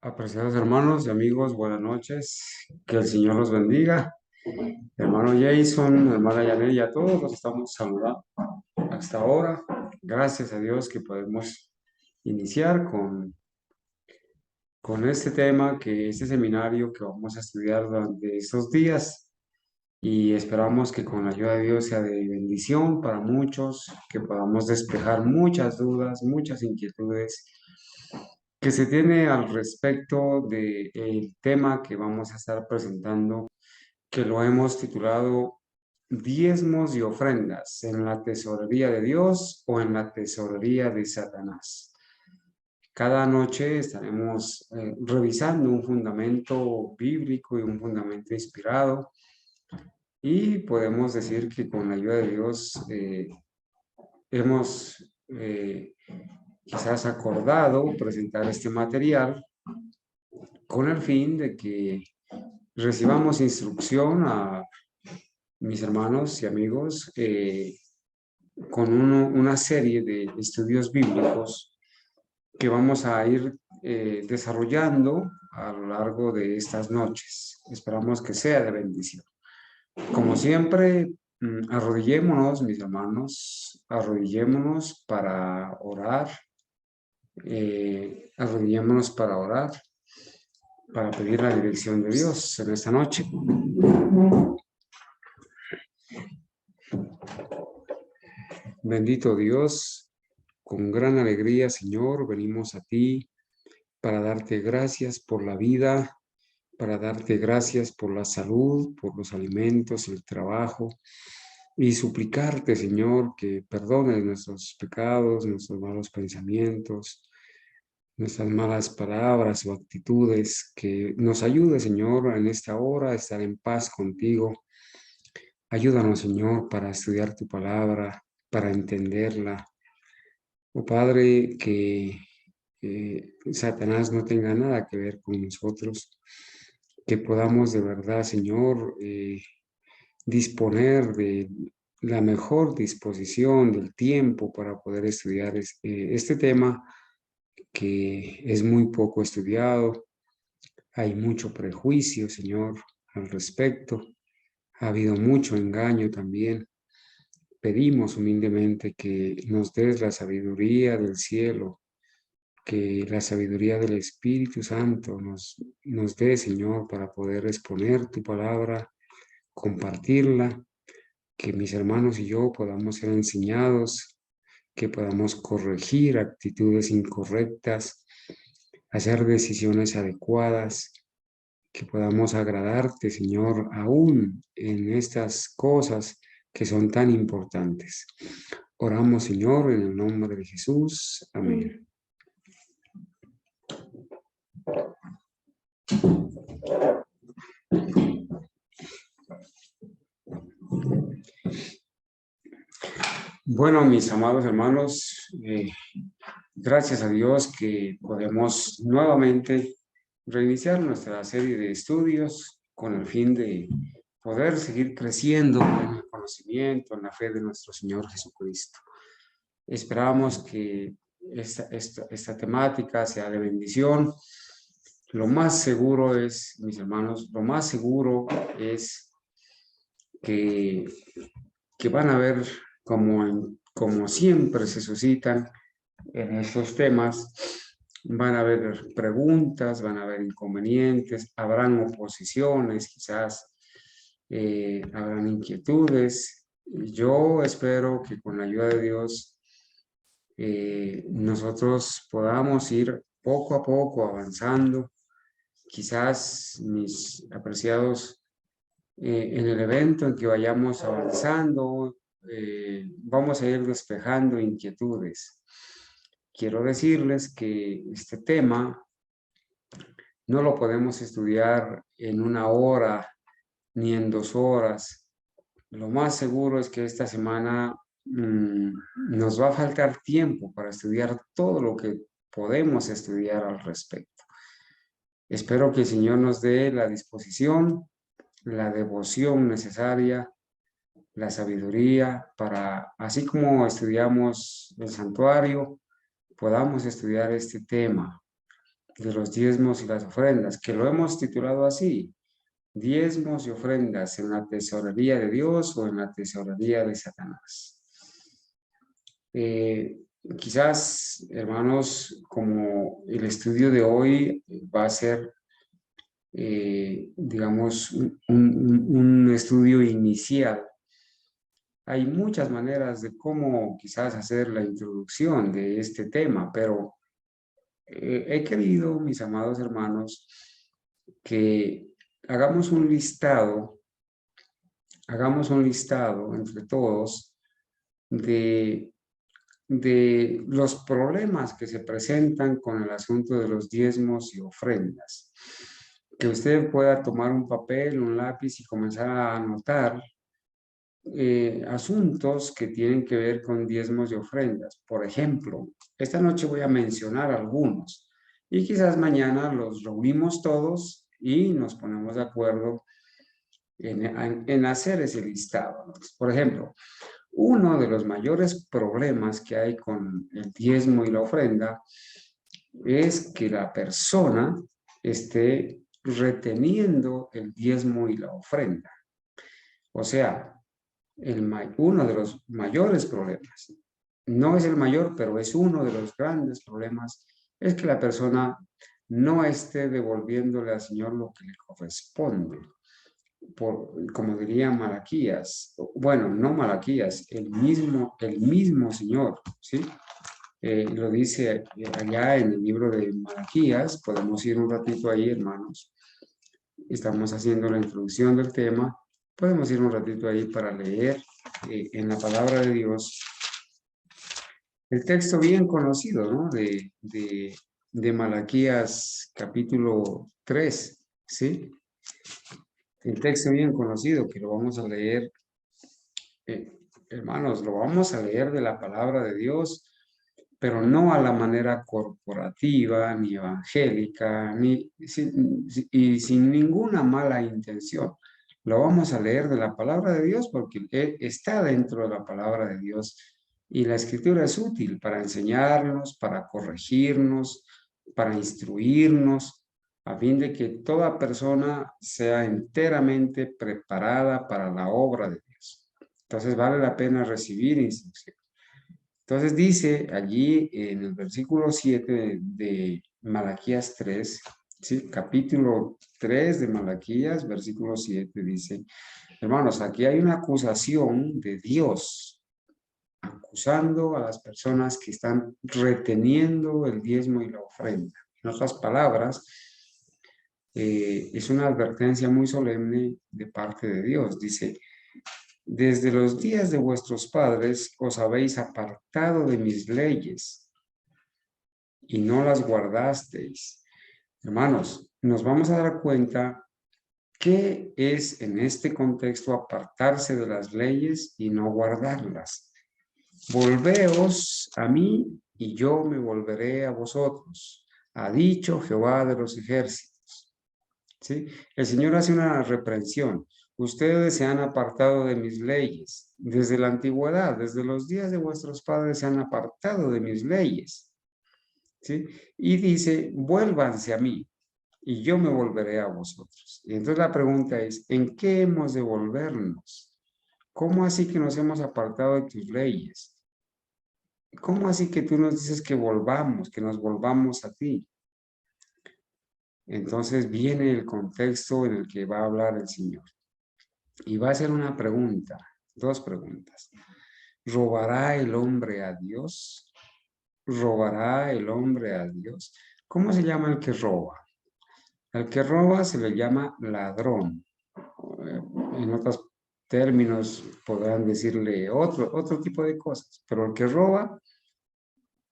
Apreciados hermanos y amigos, buenas noches. Que el Señor los bendiga. Hermano Jason, hermana Yanel y a todos los estamos saludando hasta ahora. Gracias a Dios que podemos iniciar con este tema, este seminario que vamos a estudiar durante estos días. Y esperamos que con la ayuda de Dios sea de bendición para muchos, que podamos despejar muchas dudas, muchas inquietudes que se tiene al respecto del tema que vamos a estar presentando, que lo hemos titulado Diezmos y ofrendas en la tesorería de Dios o en la tesorería de Satanás. Cada noche estaremos revisando un fundamento bíblico y un fundamento inspirado, y podemos decir que con la ayuda de Dios hemos quizás acordado presentar este material con el fin de que recibamos instrucción a mis hermanos y amigos con una serie de estudios bíblicos que vamos a ir desarrollando a lo largo de estas noches. Esperamos que sea de bendición. Como siempre, arrodillémonos, mis hermanos, arrodillémonos para orar, arrodillémonos para orar, para pedir la dirección de Dios en esta noche. Bendito Dios, con gran alegría, Señor, venimos a ti para darte gracias por la vida, para darte gracias por la salud, por los alimentos, el trabajo, y suplicarte, Señor, que perdones nuestros pecados, nuestros malos pensamientos, nuestras malas palabras o actitudes, que nos ayude, Señor, en esta hora a estar en paz contigo. Ayúdanos, Señor, para estudiar tu palabra, para entenderla. Oh Padre, que Satanás no tenga nada que ver con nosotros, que podamos de verdad, Señor, disponer de la mejor disposición del tiempo para poder estudiar este tema que es muy poco estudiado. Hay mucho prejuicio, Señor, al respecto. Ha habido mucho engaño también. Pedimos humildemente que nos des la sabiduría del cielo, que la sabiduría del Espíritu Santo nos dé, Señor, para poder exponer tu palabra, compartirla, que mis hermanos y yo podamos ser enseñados, que podamos corregir actitudes incorrectas, hacer decisiones adecuadas, que podamos agradarte, Señor, aún en estas cosas que son tan importantes. Oramos, Señor, en el nombre de Jesús. Amén. Bueno, mis amados hermanos, gracias a Dios que podemos nuevamente reiniciar nuestra serie de estudios con el fin de poder seguir creciendo en el conocimiento, en la fe de nuestro Señor Jesucristo. Esperamos que esta temática sea de bendición. Lo más seguro es, mis hermanos, lo más seguro es que, que van a ver como siempre se suscitan en estos temas, van a haber preguntas, van a haber inconvenientes, habrán oposiciones, quizás habrán inquietudes. Yo espero que con la ayuda de Dios nosotros podamos ir poco a poco avanzando. Quizás, mis apreciados, en el evento en que vayamos avanzando, vamos a ir despejando inquietudes. Quiero decirles que este tema no lo podemos estudiar en una hora ni en 2 horas. Lo más seguro es que esta semana nos va a faltar tiempo para estudiar todo lo que podemos estudiar al respecto. Espero que el Señor nos dé la disposición, la devoción necesaria, la sabiduría para, así como estudiamos el santuario, podamos estudiar este tema de los diezmos y las ofrendas, que lo hemos titulado así: diezmos y ofrendas en la tesorería de Dios o en la tesorería de Satanás. Quizás, hermanos, como el estudio de hoy va a ser, digamos, un estudio inicial, hay muchas maneras de cómo quizás hacer la introducción de este tema, pero he querido, mis amados hermanos, que hagamos un listado entre todos de, de los problemas que se presentan con el asunto de los diezmos y ofrendas. Que usted pueda tomar un papel, un lápiz y comenzar a anotar asuntos que tienen que ver con diezmos y ofrendas. Por ejemplo, esta noche voy a mencionar algunos y quizás mañana los reunimos todos y nos ponemos de acuerdo en hacer ese listado. Por ejemplo, uno de los mayores problemas que hay con el diezmo y la ofrenda es que la persona esté reteniendo el diezmo y la ofrenda. O sea, uno de los mayores problemas, no es el mayor, pero es uno de los grandes problemas, es que la persona no esté devolviéndole al Señor lo que le corresponde. Como diría Malaquías, bueno, no Malaquías, el mismo Señor, ¿sí? Lo dice allá en el libro de Malaquías. Podemos ir un ratito ahí, hermanos. Estamos haciendo la introducción del tema. Podemos ir un ratito ahí para leer en la palabra de Dios el texto bien conocido, ¿no? De Malaquías capítulo 3, ¿sí? El texto bien conocido que lo vamos a leer, hermanos, lo vamos a leer de la palabra de Dios, pero no a la manera corporativa, ni evangélica, y sin ninguna mala intención. Lo vamos a leer de la palabra de Dios porque está dentro de la palabra de Dios y la escritura es útil para enseñarnos, para corregirnos, para instruirnos, a fin de que toda persona sea enteramente preparada para la obra de Dios. Entonces vale la pena recibir instrucción. Entonces dice allí en el versículo 7 de Malaquías 3, ¿sí? Capítulo 3 de Malaquías, versículo 7, dice: hermanos, aquí hay una acusación de Dios, acusando a las personas que están reteniendo el diezmo y la ofrenda. En otras palabras, es una advertencia muy solemne de parte de Dios. Dice: desde los días de vuestros padres os habéis apartado de mis leyes y no las guardasteis. Hermanos, nos vamos a dar cuenta qué es en este contexto apartarse de las leyes y no guardarlas. Volveos a mí y yo me volveré a vosotros, ha dicho Jehová de los ejércitos. ¿Sí? El Señor hace una reprensión. Ustedes se han apartado de mis leyes. Desde la antigüedad, desde los días de vuestros padres se han apartado de mis leyes. ¿Sí? Y dice: vuélvanse a mí y yo me volveré a vosotros. Y entonces la pregunta es: ¿en qué hemos de volvernos? ¿Cómo así que nos hemos apartado de tus leyes? ¿Cómo así que tú nos dices que volvamos, que nos volvamos a ti? Entonces viene el contexto en el que va a hablar el Señor. Y va a hacer una pregunta, dos preguntas. ¿Robará el hombre a Dios? ¿Robará el hombre a Dios? ¿Cómo se llama el que roba? Al que roba se le llama ladrón. En otros términos podrán decirle otro tipo de cosas, pero el que roba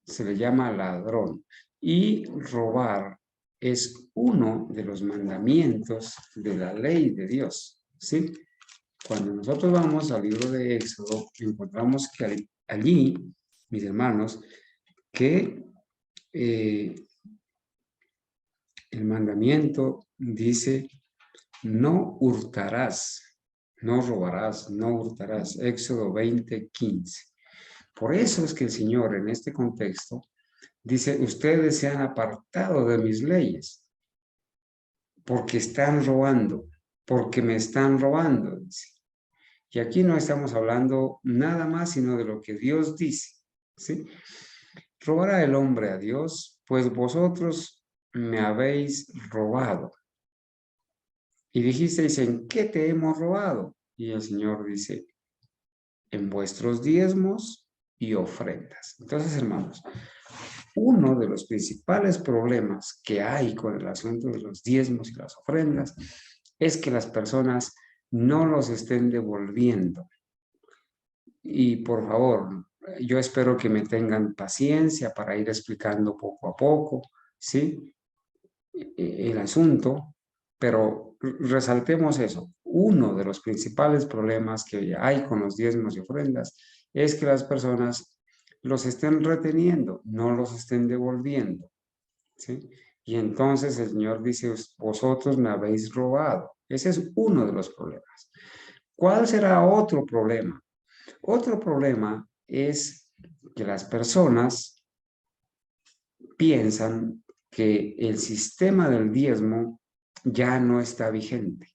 se le llama ladrón. Y robar es uno de los mandamientos de la ley de Dios, ¿sí? Cuando nosotros vamos al libro de Éxodo, encontramos que allí, mis hermanos, que el mandamiento dice: no hurtarás, no robarás, no hurtarás. Éxodo 20:15. Por eso es que el Señor en este contexto Dice, ustedes se han apartado de mis leyes porque están robando, porque me están robando, dice. Y aquí no estamos hablando nada más sino de lo que Dios dice, ¿sí? ¿Robará el hombre a Dios? Pues vosotros me habéis robado. Y dijisteis, ¿en qué te hemos robado? Y el Señor dice, en vuestros diezmos y ofrendas. Entonces, hermanos, uno de los principales problemas que hay con el asunto de los diezmos y las ofrendas es que las personas no los estén devolviendo. Y por favor, yo espero que me tengan paciencia para ir explicando poco a poco, ¿sí? El asunto, pero resaltemos eso. Uno de los principales problemas que hay con los diezmos y ofrendas es que las personas los estén reteniendo, no los estén devolviendo, ¿sí? Y entonces el Señor dice, vosotros me habéis robado. Ese es uno de los problemas. ¿Cuál será otro problema? Otro problema es que las personas piensan que el sistema del diezmo ya no está vigente,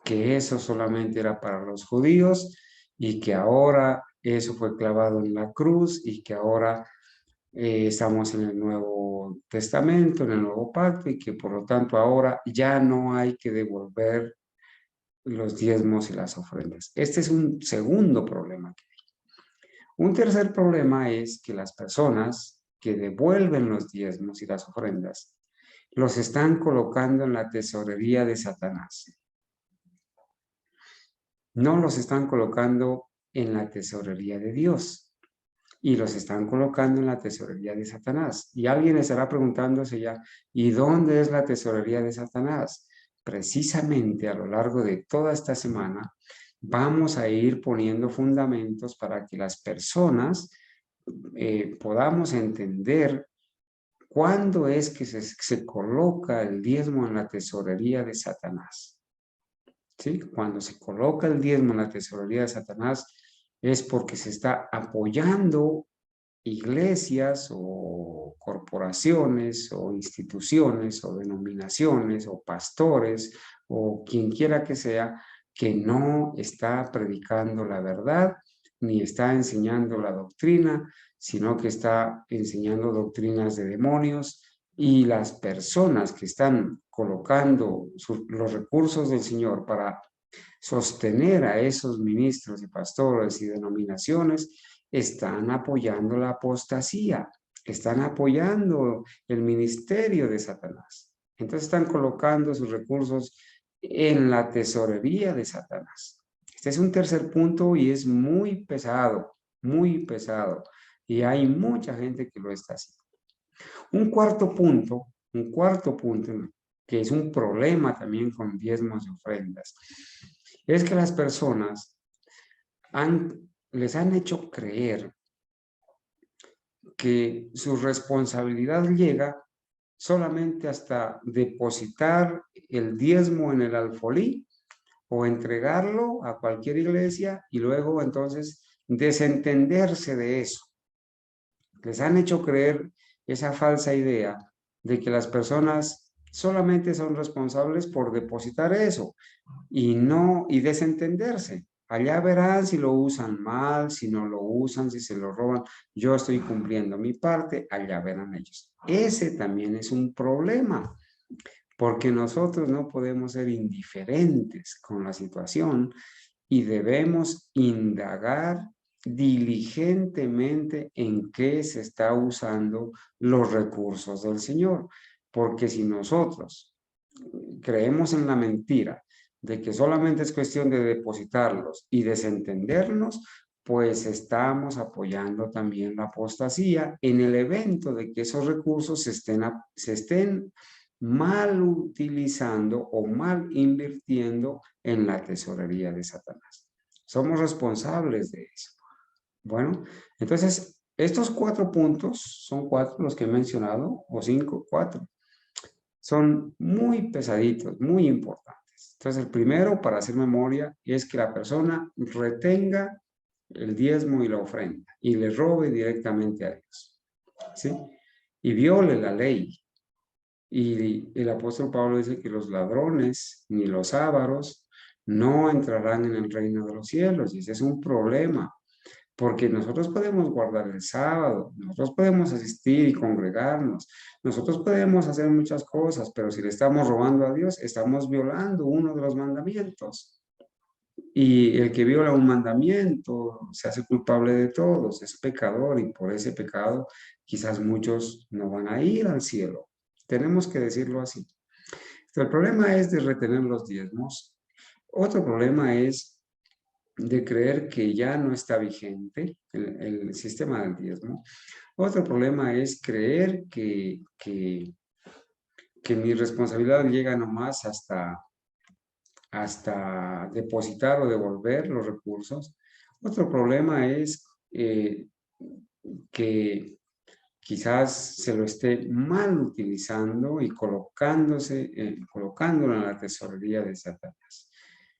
que eso solamente era para los judíos y que ahora eso fue clavado en la cruz y que ahora estamos en el Nuevo Testamento, en el Nuevo Pacto y que por lo tanto ahora ya no hay que devolver los diezmos y las ofrendas. Este es un segundo problema. Un tercer problema es que las personas que devuelven los diezmos y las ofrendas los están colocando en la tesorería de Satanás. No los están colocando en la tesorería de Dios y los están colocando en la tesorería de Satanás. Y alguien estará preguntándose ya, ¿y dónde es la tesorería de Satanás? Precisamente a lo largo de toda esta semana vamos a ir poniendo fundamentos para que las personas podamos entender cuándo es que se coloca el diezmo en la tesorería de Satanás. ¿Sí? Cuando se coloca el diezmo en la tesorería de Satanás es porque se está apoyando iglesias o corporaciones o instituciones o denominaciones o pastores o quien quiera que sea que no está predicando la verdad ni está enseñando la doctrina, sino que está enseñando doctrinas de demonios y las personas que están colocando los recursos del Señor para sostener a esos ministros y pastores y denominaciones están apoyando la apostasía, están apoyando el ministerio de Satanás. Entonces están colocando sus recursos en la tesorería de Satanás. Este es un tercer punto y es muy pesado, muy pesado. Y hay mucha gente que lo está haciendo. Un cuarto punto que es un problema también con diezmos y ofrendas, es que las personas les han hecho creer que su responsabilidad llega solamente hasta depositar el diezmo en el alfolí o entregarlo a cualquier iglesia y luego entonces desentenderse de eso. Les han hecho creer esa falsa idea de que las personas solamente son responsables por depositar eso y desentenderse. Allá verán si lo usan mal, si no lo usan, si se lo roban. Yo estoy cumpliendo mi parte, allá verán ellos. Ese también es un problema, porque nosotros no podemos ser indiferentes con la situación y debemos indagar diligentemente en qué se está usando los recursos del Señor. Porque si nosotros creemos en la mentira de que solamente es cuestión de depositarlos y desentendernos, pues estamos apoyando también la apostasía en el evento de que esos recursos se estén mal utilizando o mal invirtiendo en la tesorería de Satanás. Somos responsables de eso. Bueno, entonces, estos 4 puntos, son 4 los que he mencionado, o 5, 4, son muy pesaditos, muy importantes. Entonces, el primero, para hacer memoria, es que la persona retenga el diezmo y la ofrenda y le robe directamente a Dios. ¿Sí? y viole la ley. Y el apóstol Pablo dice que los ladrones ni los ávaros no entrarán en el reino de los cielos. Y ese es un problema, porque nosotros podemos guardar el sábado, nosotros podemos asistir y congregarnos, nosotros podemos hacer muchas cosas, pero si le estamos robando a Dios, estamos violando uno de los mandamientos. Y el que viola un mandamiento se hace culpable de todos, es pecador y por ese pecado quizás muchos no van a ir al cielo. Tenemos que decirlo así. El problema es de retener los diezmos. Otro problema es de creer que ya no está vigente el sistema del diezmo. Otro problema es creer que mi responsabilidad llega nomás hasta depositar o devolver los recursos. Otro problema es que quizás se lo esté mal utilizando y colocándolo en la tesorería de Satanás.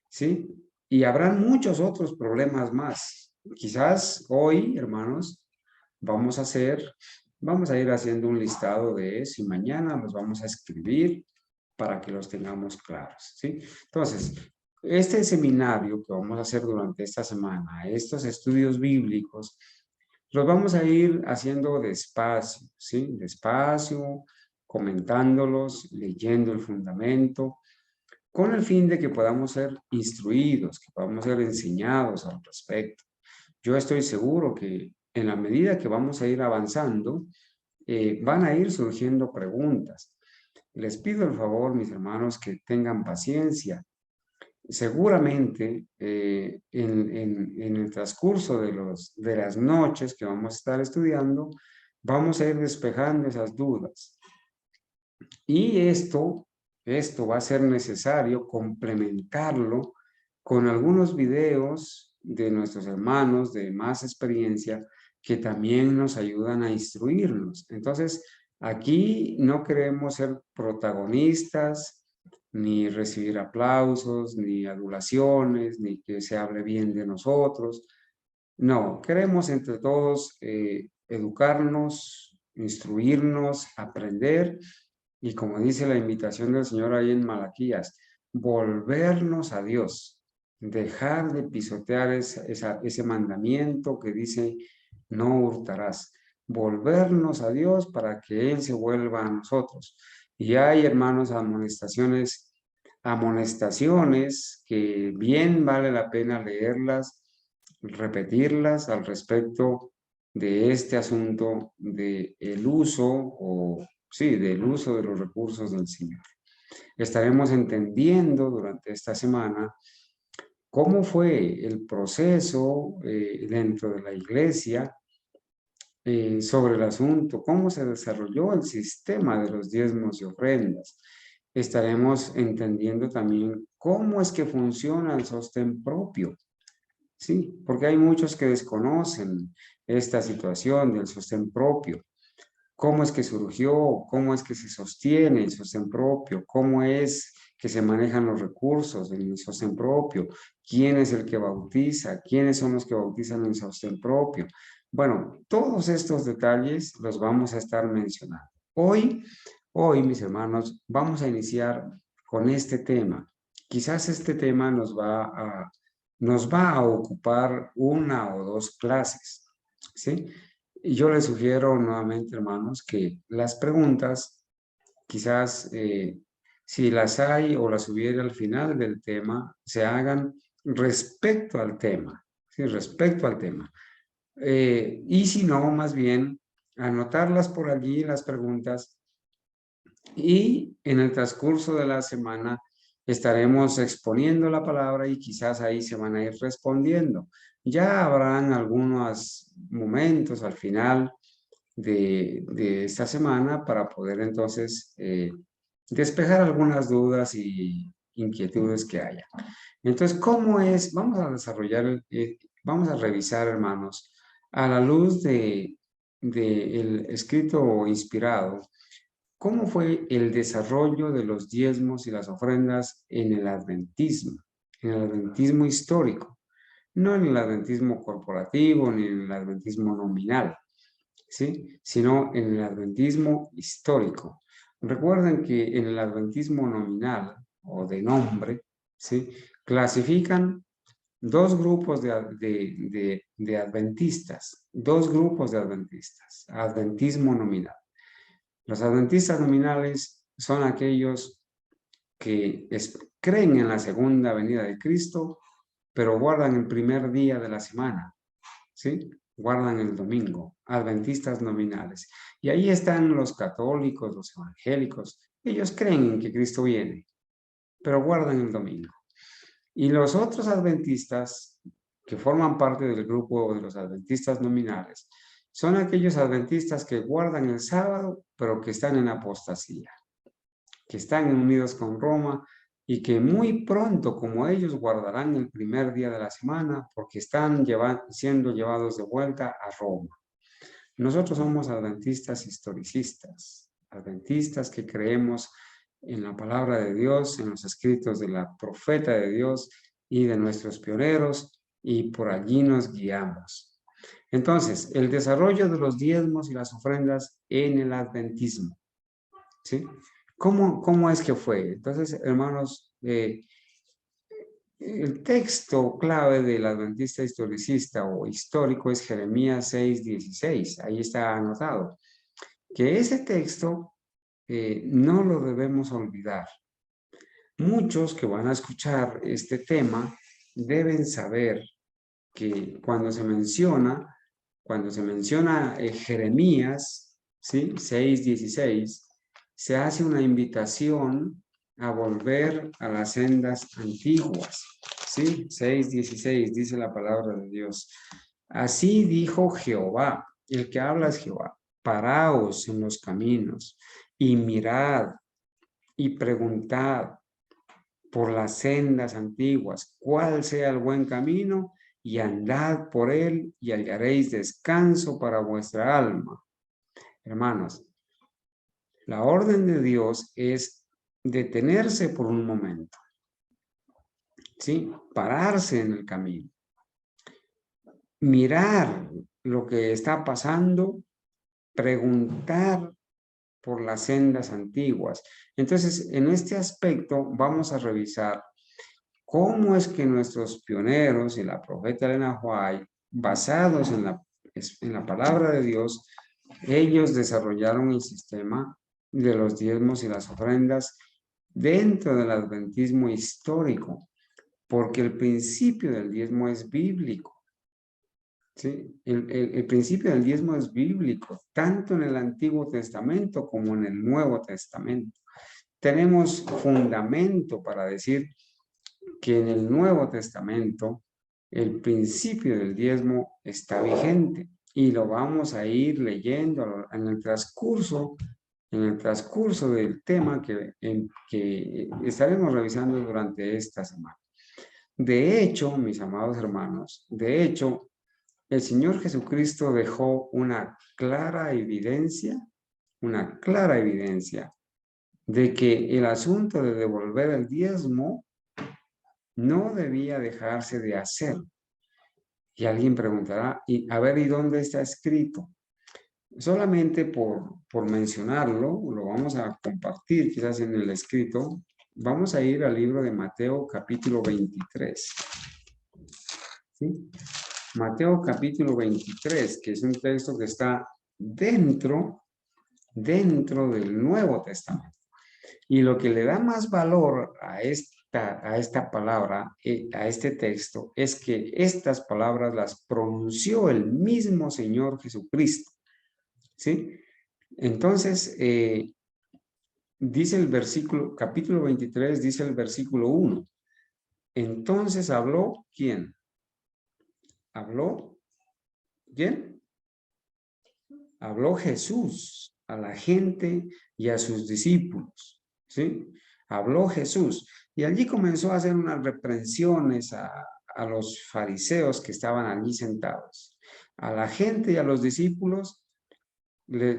¿Sí? Y habrán muchos otros problemas más. Quizás hoy, hermanos, vamos a ir haciendo un listado de eso y mañana los vamos a escribir para que los tengamos claros, ¿sí? Entonces, este seminario que vamos a hacer durante esta semana, estos estudios bíblicos, los vamos a ir haciendo despacio, ¿sí? Despacio, comentándolos, leyendo el fundamento, con el fin de que podamos ser instruidos, que podamos ser enseñados al respecto. Yo estoy seguro que en la medida que vamos a ir avanzando, van a ir surgiendo preguntas. Les pido el favor, mis hermanos, que tengan paciencia. Seguramente en el transcurso de las noches que vamos a estar estudiando, vamos a ir despejando esas dudas. Y esto va a ser necesario complementarlo con algunos videos de nuestros hermanos de más experiencia que también nos ayudan a instruirnos. Entonces, aquí no queremos ser protagonistas, ni recibir aplausos, ni adulaciones, ni que se hable bien de nosotros. No, queremos entre todos educarnos, instruirnos, aprender y como dice la invitación del Señor ahí en Malaquías, volvernos a Dios, dejar de pisotear ese mandamiento que dice no hurtarás, volvernos a Dios para que Él se vuelva a nosotros. Y hay, hermanos, amonestaciones que bien vale la pena leerlas, repetirlas al respecto de este asunto de el uso o sí, del uso de los recursos del Señor. Estaremos entendiendo durante esta semana cómo fue el proceso dentro de la iglesia sobre el asunto, cómo se desarrolló el sistema de los diezmos y ofrendas. Estaremos entendiendo también cómo es que funciona el sostén propio. Sí, porque hay muchos que desconocen esta situación del sostén propio. Cómo es que surgió, cómo es que se sostiene el sostén propio, cómo es que se manejan los recursos en el sostén propio, quién es el que bautiza, quiénes son los que bautizan el sostén propio. Bueno, todos estos detalles los vamos a estar mencionando. Hoy, mis hermanos, vamos a iniciar con este tema. Quizás este tema nos va a ocupar una o dos clases, ¿sí? Y yo les sugiero nuevamente, hermanos, que las preguntas, quizás si las hay o las hubiera al final del tema, se hagan respecto al tema, ¿sí? Respecto al tema. Y si no, más bien, anotarlas por allí, las preguntas, y en el transcurso de la semana estaremos exponiendo la palabra y quizás ahí se van a ir respondiendo. Ya habrán algunos momentos al final de esta semana para poder entonces despejar algunas dudas y inquietudes que haya. Entonces, ¿cómo es? Vamos a desarrollar, vamos a revisar, hermanos, a la luz del escrito inspirado, ¿cómo fue el desarrollo de los diezmos y las ofrendas en el adventismo histórico? No en el adventismo corporativo ni en el adventismo nominal, ¿sí? Sino en el adventismo histórico. Recuerden que en el adventismo nominal o de nombre, ¿sí? Clasifican dos grupos de adventistas, dos grupos de adventistas, adventismo nominal. Los adventistas nominales son aquellos que creen en la segunda venida de Cristo, pero guardan el primer día de la semana, ¿sí? Guardan el domingo, adventistas nominales. Y ahí están los católicos, los evangélicos. Ellos creen en que Cristo viene, pero guardan el domingo. Y los otros adventistas que forman parte del grupo de los adventistas nominales son aquellos adventistas que guardan el sábado, pero que están en apostasía, que están unidos con Roma y que muy pronto, como ellos, guardarán el primer día de la semana porque están siendo llevados de vuelta a Roma. Nosotros somos adventistas historicistas, adventistas que creemos en la palabra de Dios, en los escritos de la profeta de Dios y de nuestros pioneros, y por allí nos guiamos. Entonces, el desarrollo de los diezmos y las ofrendas en el adventismo, ¿sí? ¿Cómo es que fue? Entonces, hermanos, el texto clave del adventista historicista o histórico es Jeremías 6:16. Ahí está anotado. Que ese texto no lo debemos olvidar. Muchos que van a escuchar este tema deben saber que cuando se menciona Jeremías, ¿sí? 6:16, se hace una invitación a volver a las sendas antiguas, ¿sí? 6:16 dice la palabra de Dios. Así dijo Jehová, el que habla es Jehová, paraos en los caminos y mirad y preguntad por las sendas antiguas, cuál sea el buen camino, y andad por él y hallaréis descanso para vuestra alma. Hermanos, la orden de Dios es detenerse por un momento, ¿sí? Pararse en el camino, mirar lo que está pasando, preguntar por las sendas antiguas. Entonces, en este aspecto vamos a revisar cómo es que nuestros pioneros y la profeta Elena White, basados en la palabra de Dios, ellos desarrollaron el sistema de los diezmos y las ofrendas dentro del adventismo histórico, porque el principio del diezmo es bíblico. ¿Sí? El principio del diezmo es bíblico, tanto en el Antiguo Testamento como en el Nuevo Testamento. Tenemos fundamento para decir que en el Nuevo Testamento el principio del diezmo está vigente y lo vamos a ir leyendo en el transcurso del tema que estaremos revisando durante esta semana. De hecho, mis amados hermanos, el Señor Jesucristo dejó una clara evidencia de que el asunto de devolver el diezmo no debía dejarse de hacer. Y alguien preguntará, a ver, ¿y dónde está escrito? Solamente por mencionarlo, lo vamos a compartir quizás en el escrito. Vamos a ir al libro de Mateo capítulo 23. ¿Sí? Mateo capítulo 23, que es un texto que está dentro del Nuevo Testamento. Y lo que le da más valor a esta palabra, a este texto, es que estas palabras las pronunció el mismo Señor Jesucristo. ¿Sí? Entonces, dice el versículo, capítulo 23, dice el versículo 1. Entonces habló, ¿quién? ¿Habló? ¿Quién? Habló Jesús a la gente y a sus discípulos, ¿sí? Habló Jesús. Y allí comenzó a hacer unas reprensiones a los fariseos que estaban allí sentados. A la gente y a los discípulos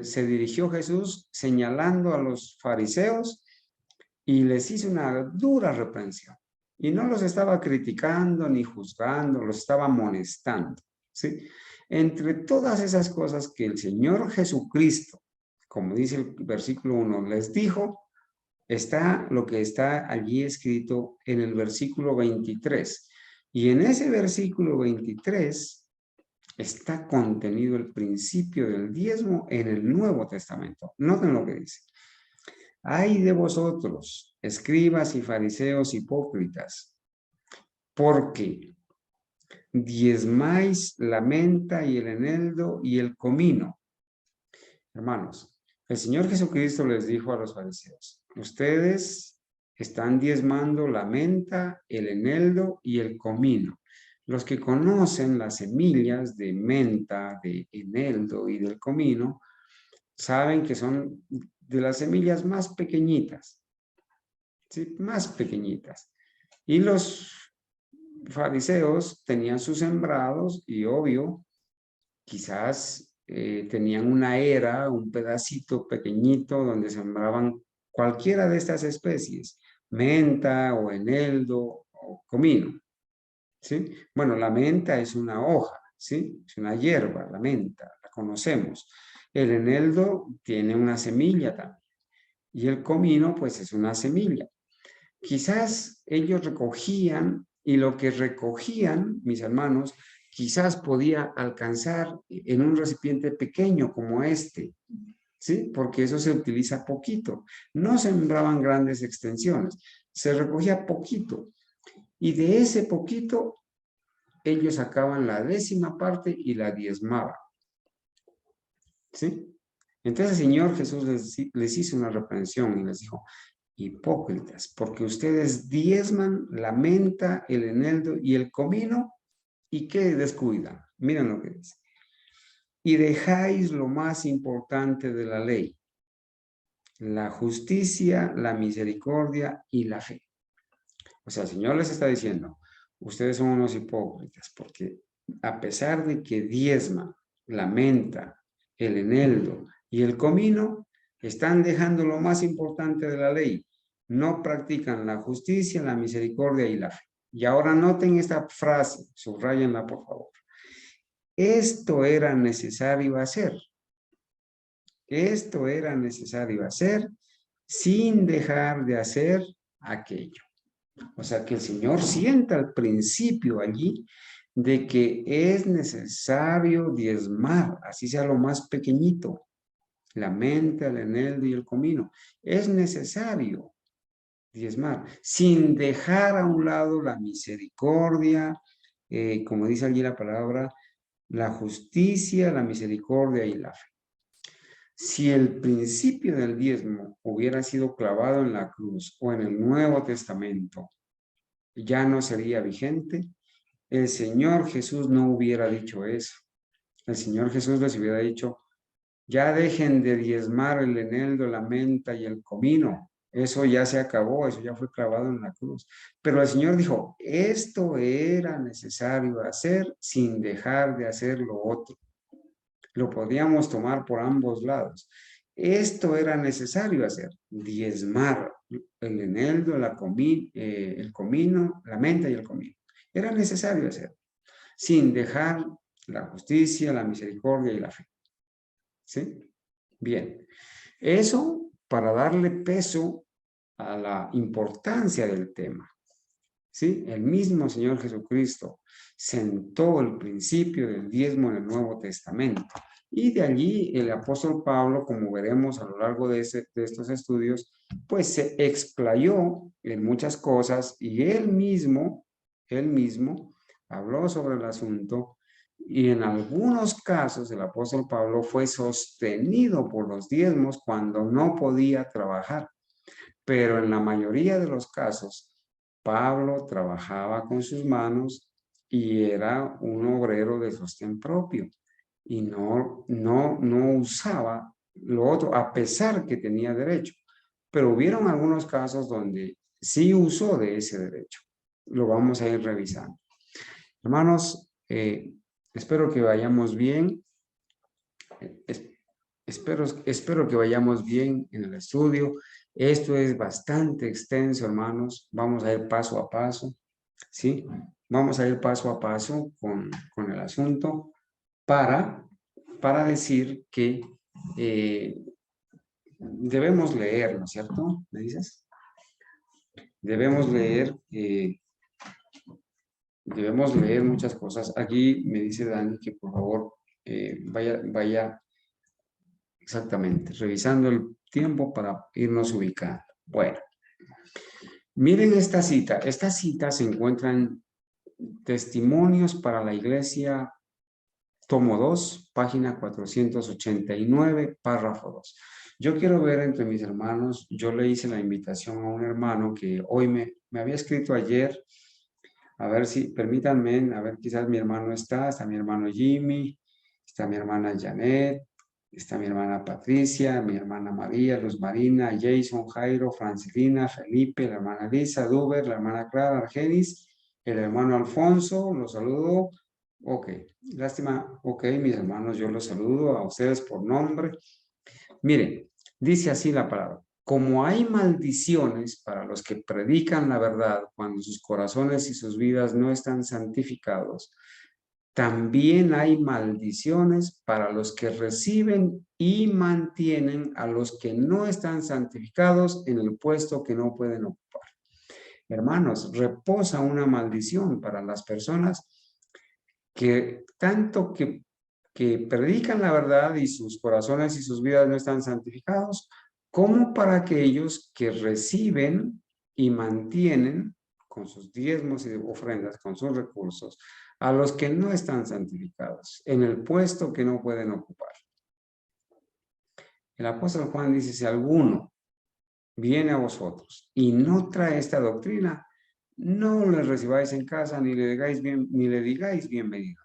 se dirigió Jesús señalando a los fariseos y les hizo una dura reprensión. Y no los estaba criticando ni juzgando, los estaba amonestando, ¿sí? Entre todas esas cosas que el Señor Jesucristo, como dice el versículo 1, les dijo, está lo que está allí escrito en el versículo 23. Y en ese versículo 23 está contenido el principio del diezmo en el Nuevo Testamento. Noten lo que dice. Ay de vosotros, escribas y fariseos hipócritas, porque diezmáis la menta y el eneldo y el comino. Hermanos, el Señor Jesucristo les dijo a los fariseos, ustedes están diezmando la menta, el eneldo y el comino. Los que conocen las semillas de menta, de eneldo y del comino, saben que son de las semillas más pequeñitas, ¿sí? Más pequeñitas. Y los fariseos tenían sus sembrados y obvio, quizás tenían una era, un pedacito pequeñito donde sembraban cualquiera de estas especies, menta o eneldo o comino, ¿sí? Bueno, la menta es una hoja, ¿sí? Es una hierba, la menta, la conocemos. El eneldo tiene una semilla también y el comino pues es una semilla. Quizás ellos recogían y lo que recogían, mis hermanos, quizás podía alcanzar en un recipiente pequeño como este, ¿sí? Porque eso se utiliza poquito. No sembraban grandes extensiones, se recogía poquito. Y de ese poquito, ellos sacaban la 10ª parte y la diezmaban, ¿sí? Entonces el Señor Jesús les hizo una reprensión y les dijo, hipócritas, porque ustedes diezman la menta, el eneldo y el comino, ¿y qué descuidan? Miren lo que dice. Y dejáis lo más importante de la ley, la justicia, la misericordia y la fe. O sea, el Señor les está diciendo, ustedes son unos hipócritas, porque a pesar de que diezman la menta, el eneldo y el comino, están dejando lo más importante de la ley. No practican la justicia, la misericordia y la fe. Y ahora noten esta frase, subrayenla por favor. Esto era necesario hacer. Esto era necesario hacer sin dejar de hacer aquello. O sea, que el Señor sienta al principio allí de que es necesario diezmar, así sea lo más pequeñito, la menta, el eneldo y el comino. Es necesario diezmar, sin dejar a un lado la misericordia, como dice allí la palabra, la justicia, la misericordia y la fe. Si el principio del diezmo hubiera sido clavado en la cruz o en el Nuevo Testamento, ya no sería vigente. El Señor Jesús no hubiera dicho eso. El Señor Jesús les hubiera dicho, ya dejen de diezmar el eneldo, la menta y el comino. Eso ya se acabó, eso ya fue clavado en la cruz. Pero el Señor dijo, esto era necesario hacer sin dejar de hacer lo otro. Lo podíamos tomar por ambos lados. Esto era necesario hacer, diezmar el eneldo, el comino, la menta y el comino. Era necesario hacer, sin dejar la justicia, la misericordia y la fe. ¿Sí? Bien. Eso para darle peso a la importancia del tema. ¿Sí? El mismo Señor Jesucristo sentó el principio del diezmo en el Nuevo Testamento. Y de allí el apóstol Pablo, como veremos a lo largo de estos estudios, pues se explayó en muchas cosas y él mismo habló sobre el asunto y en algunos casos el apóstol Pablo fue sostenido por los diezmos cuando no podía trabajar. Pero en la mayoría de los casos, Pablo trabajaba con sus manos y era un obrero de sostén propio y no usaba lo otro a pesar que tenía derecho. Pero hubieron algunos casos donde sí usó de ese derecho. Lo vamos a ir revisando. Hermanos, espero que vayamos bien. Espero que vayamos bien en el estudio. Esto es bastante extenso, hermanos. Vamos a ir paso a paso, ¿sí? Vamos a ir paso a paso con el asunto para decir que debemos leer, ¿no es cierto? ¿Me dices? Debemos leer muchas cosas. Aquí me dice Dani que por favor vaya exactamente, revisando el tiempo para irnos ubicando. Bueno, miren esta cita. Esta cita se encuentra en Testimonios para la Iglesia, tomo 2, página 489, párrafo 2. Yo quiero ver entre mis hermanos, yo le hice la invitación a un hermano que hoy me había escrito ayer. A ver si, permítanme, a ver, quizás mi hermano está mi hermano Jimmy, está mi hermana Janet, está mi hermana Patricia, mi hermana María, Luz Marina, Jason, Jairo, Francilina, Felipe, la hermana Lisa, Duber, la hermana Clara, Argenis, el hermano Alfonso, los saludo. Ok, lástima, ok, mis hermanos, yo los saludo a ustedes por nombre. Miren, dice así la palabra. Como hay maldiciones para los que predican la verdad cuando sus corazones y sus vidas no están santificados, también hay maldiciones para los que reciben y mantienen a los que no están santificados en el puesto que no pueden ocupar. Hermanos, reposa una maldición para las personas que tanto que predican la verdad y sus corazones y sus vidas no están santificados, como para aquellos que reciben y mantienen con sus diezmos y ofrendas, con sus recursos, a los que no están santificados, en el puesto que no pueden ocupar. El apóstol Juan dice, si alguno viene a vosotros y no trae esta doctrina, no le recibáis en casa, ni le digáis bienvenido,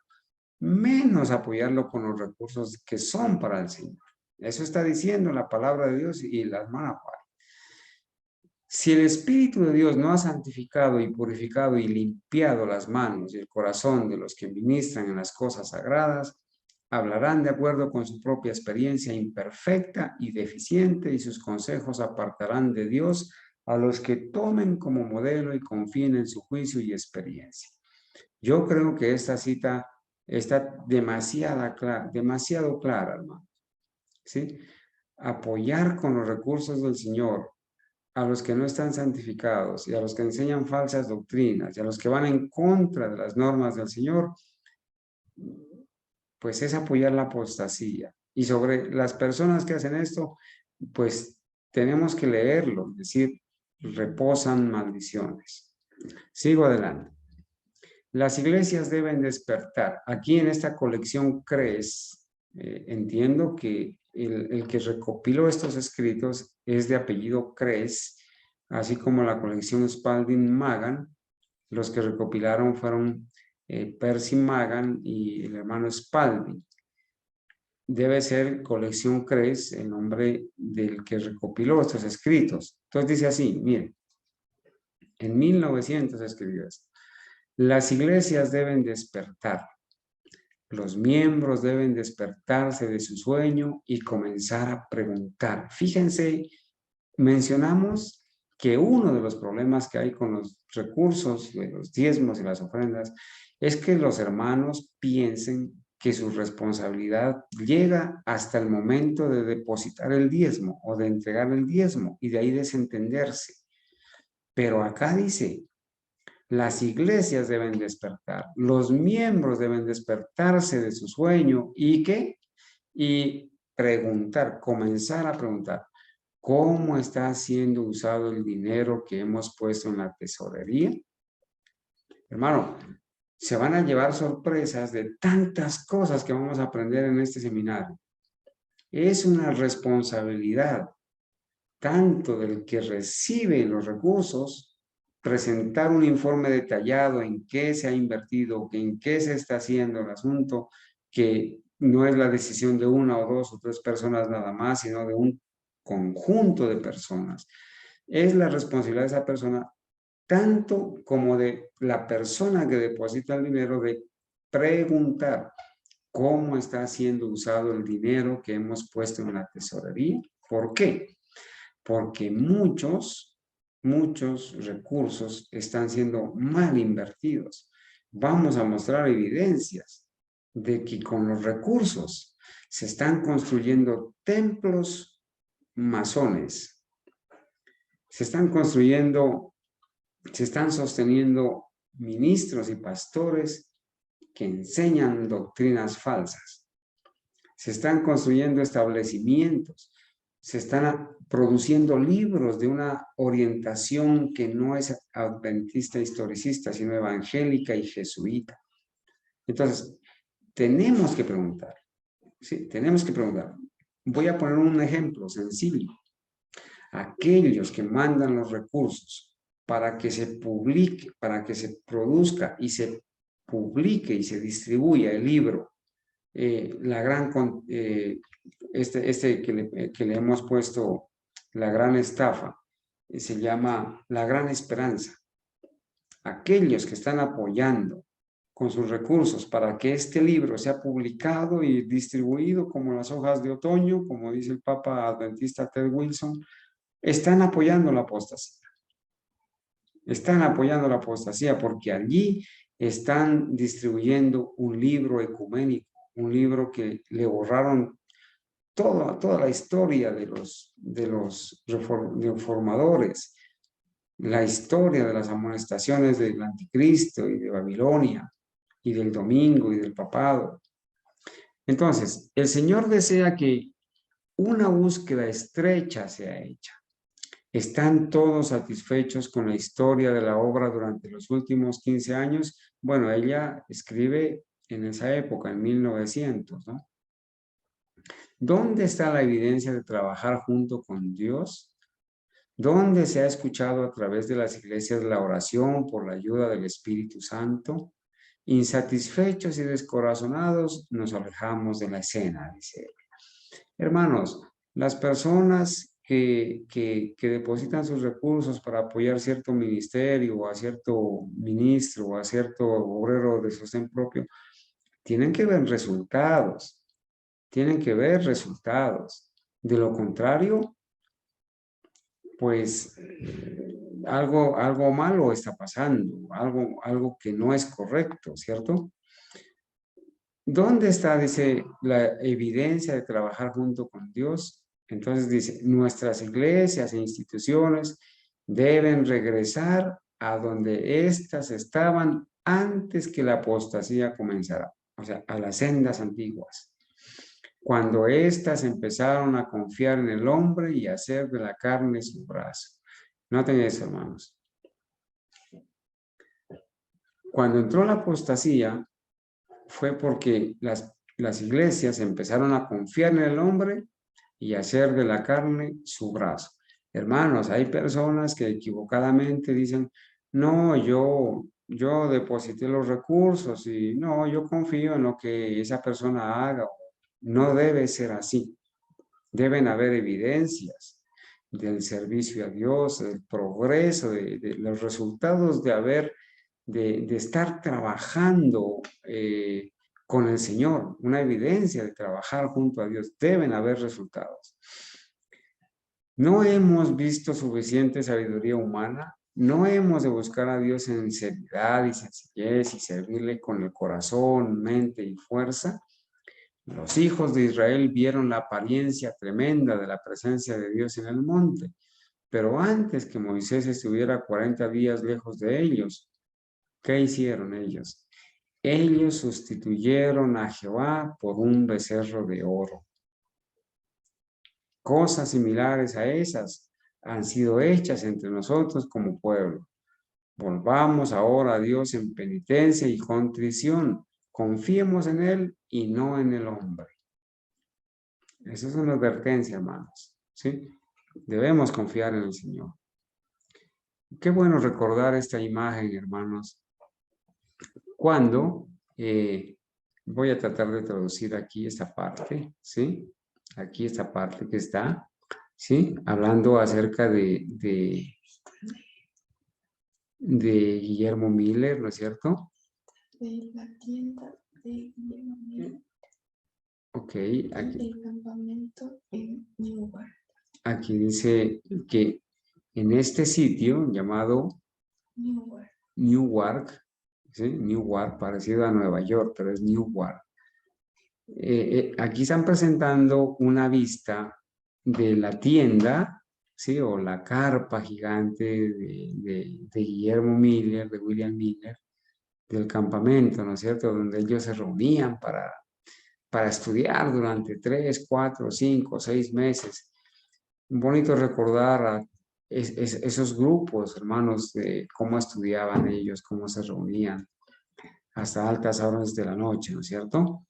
menos apoyarlo con los recursos que son para el Señor. Eso está diciendo la palabra de Dios y la hermana Juan. Si el Espíritu de Dios no ha santificado y purificado y limpiado las manos y el corazón de los que ministran en las cosas sagradas, hablarán de acuerdo con su propia experiencia imperfecta y deficiente y sus consejos apartarán de Dios a los que tomen como modelo y confíen en su juicio y experiencia. Yo creo que esta cita está demasiado clara, hermano. ¿Sí? Apoyar con los recursos del Señor a los que no están santificados y a los que enseñan falsas doctrinas y a los que van en contra de las normas del Señor, pues es apoyar la apostasía. Y sobre las personas que hacen esto, pues tenemos que leerlo, es decir, reposan maldiciones. Sigo adelante. Las iglesias deben despertar. Aquí en esta colección CREES, entiendo que el que recopiló estos escritos es de apellido CREES, así como la colección Spalding Magan. Los que recopilaron fueron Percy Magan y el hermano Spalding. Debe ser colección CREES el nombre del que recopiló estos escritos. Entonces dice así, miren, en 1900 escribió esto. Las iglesias deben despertar. Los miembros deben despertarse de su sueño y comenzar a preguntar. Fíjense, mencionamos que uno de los problemas que hay con los recursos, de los diezmos y las ofrendas, es que los hermanos piensen que su responsabilidad llega hasta el momento de depositar el diezmo o de entregar el diezmo y de ahí desentenderse. Pero acá dice, las iglesias deben despertar, los miembros deben despertarse de su sueño y ¿qué? Y preguntar, comenzar a preguntar, ¿cómo está siendo usado el dinero que hemos puesto en la tesorería? Hermano, se van a llevar sorpresas de tantas cosas que vamos a aprender en este seminario. Es una responsabilidad tanto del que recibe los recursos, presentar un informe detallado en qué se ha invertido, en qué se está haciendo el asunto, que no es la decisión de una o dos o tres personas nada más, sino de un conjunto de personas. Es la responsabilidad de esa persona, tanto como de la persona que deposita el dinero, de preguntar cómo está siendo usado el dinero que hemos puesto en la tesorería. ¿Por qué? Porque muchos recursos están siendo mal invertidos. Vamos a mostrar evidencias de que con los recursos se están construyendo templos masones, se están construyendo, se están sosteniendo ministros y pastores que enseñan doctrinas falsas. Se están construyendo establecimientos, se están produciendo libros de una orientación que no es adventista historicista, sino evangélica y jesuita. Entonces, tenemos que preguntar, ¿sí? Tenemos que preguntar. Voy a poner un ejemplo sencillo. Aquellos que mandan los recursos para que se publique, para que se produzca y se publique y se distribuya el libro, que le hemos puesto la gran estafa, se llama La Gran Esperanza. Aquellos que están apoyando con sus recursos para que este libro sea publicado y distribuido como las hojas de otoño, como dice el Papa Adventista Ted Wilson, están apoyando la apostasía. Están apoyando la apostasía porque allí están distribuyendo un libro ecuménico, un libro que le borraron toda la historia de los reformadores, la historia de las amonestaciones del anticristo y de Babilonia y del domingo y del papado. Entonces, el Señor desea que una búsqueda estrecha sea hecha. ¿Están todos satisfechos con la historia de la obra durante los últimos 15 años? Bueno, ella escribe en esa época, en 1900, ¿no? ¿Dónde está la evidencia de trabajar junto con Dios? ¿Dónde se ha escuchado a través de las iglesias la oración por la ayuda del Espíritu Santo? Insatisfechos y descorazonados, nos alejamos de la escena, dice él. Hermanos, las personas que depositan sus recursos para apoyar cierto ministerio o a cierto ministro o a cierto obrero de sostén propio, tienen que ver resultados, tienen que ver resultados. De lo contrario, pues algo malo está pasando, algo que no es correcto, ¿cierto? ¿Dónde está, dice, la evidencia de trabajar junto con Dios? Entonces dice, nuestras iglesias e instituciones deben regresar a donde éstas estaban antes que la apostasía comenzara, o sea, a las sendas antiguas, cuando éstas empezaron a confiar en el hombre y a hacer de la carne su brazo. Noten eso, hermanos. Cuando entró la apostasía, fue porque las iglesias empezaron a confiar en el hombre y hacer de la carne su brazo. Hermanos, hay personas que equivocadamente dicen, no, yo deposité los recursos y no, yo confío en lo que esa persona haga. No debe ser así. Deben haber evidencias del servicio a Dios, del progreso, de los resultados de estar trabajando con el Señor, una evidencia de trabajar junto a Dios. Deben haber resultados. No hemos visto suficiente sabiduría humana, no hemos de buscar a Dios en seriedad y sencillez y servirle con el corazón, mente y fuerza. Los hijos de Israel vieron la apariencia tremenda de la presencia de Dios en el monte, pero antes que Moisés estuviera 40 días lejos de ellos, ¿qué hicieron ellos? Ellos sustituyeron a Jehová por un becerro de oro. Cosas similares a esas han sido hechas entre nosotros como pueblo. Volvamos ahora a Dios en penitencia y contrición. Confiemos en Él y no en el hombre. Esa es una advertencia, hermanos. ¿Sí? Debemos confiar en el Señor. Qué bueno recordar esta imagen, hermanos. Cuando, voy a tratar de traducir aquí esta parte, ¿sí? Aquí esta parte que está, ¿sí? Hablando acerca de Guillermo Miller, ¿no es cierto? De la tienda de Guillermo Miller. Ok, aquí. El campamento en Newark. Aquí dice que en este sitio llamado Newark, ¿sí? Newark, parecido a Nueva York, pero es Newark. Aquí están presentando una vista de la tienda, ¿sí? O la carpa gigante de Guillermo Miller, de William Miller, del campamento, ¿no es cierto? Donde ellos se reunían para estudiar durante 3, 4, 5, 6 meses. Bonito recordar a esos grupos, hermanos, de cómo estudiaban ellos, cómo se reunían hasta altas horas de la noche, ¿no es cierto?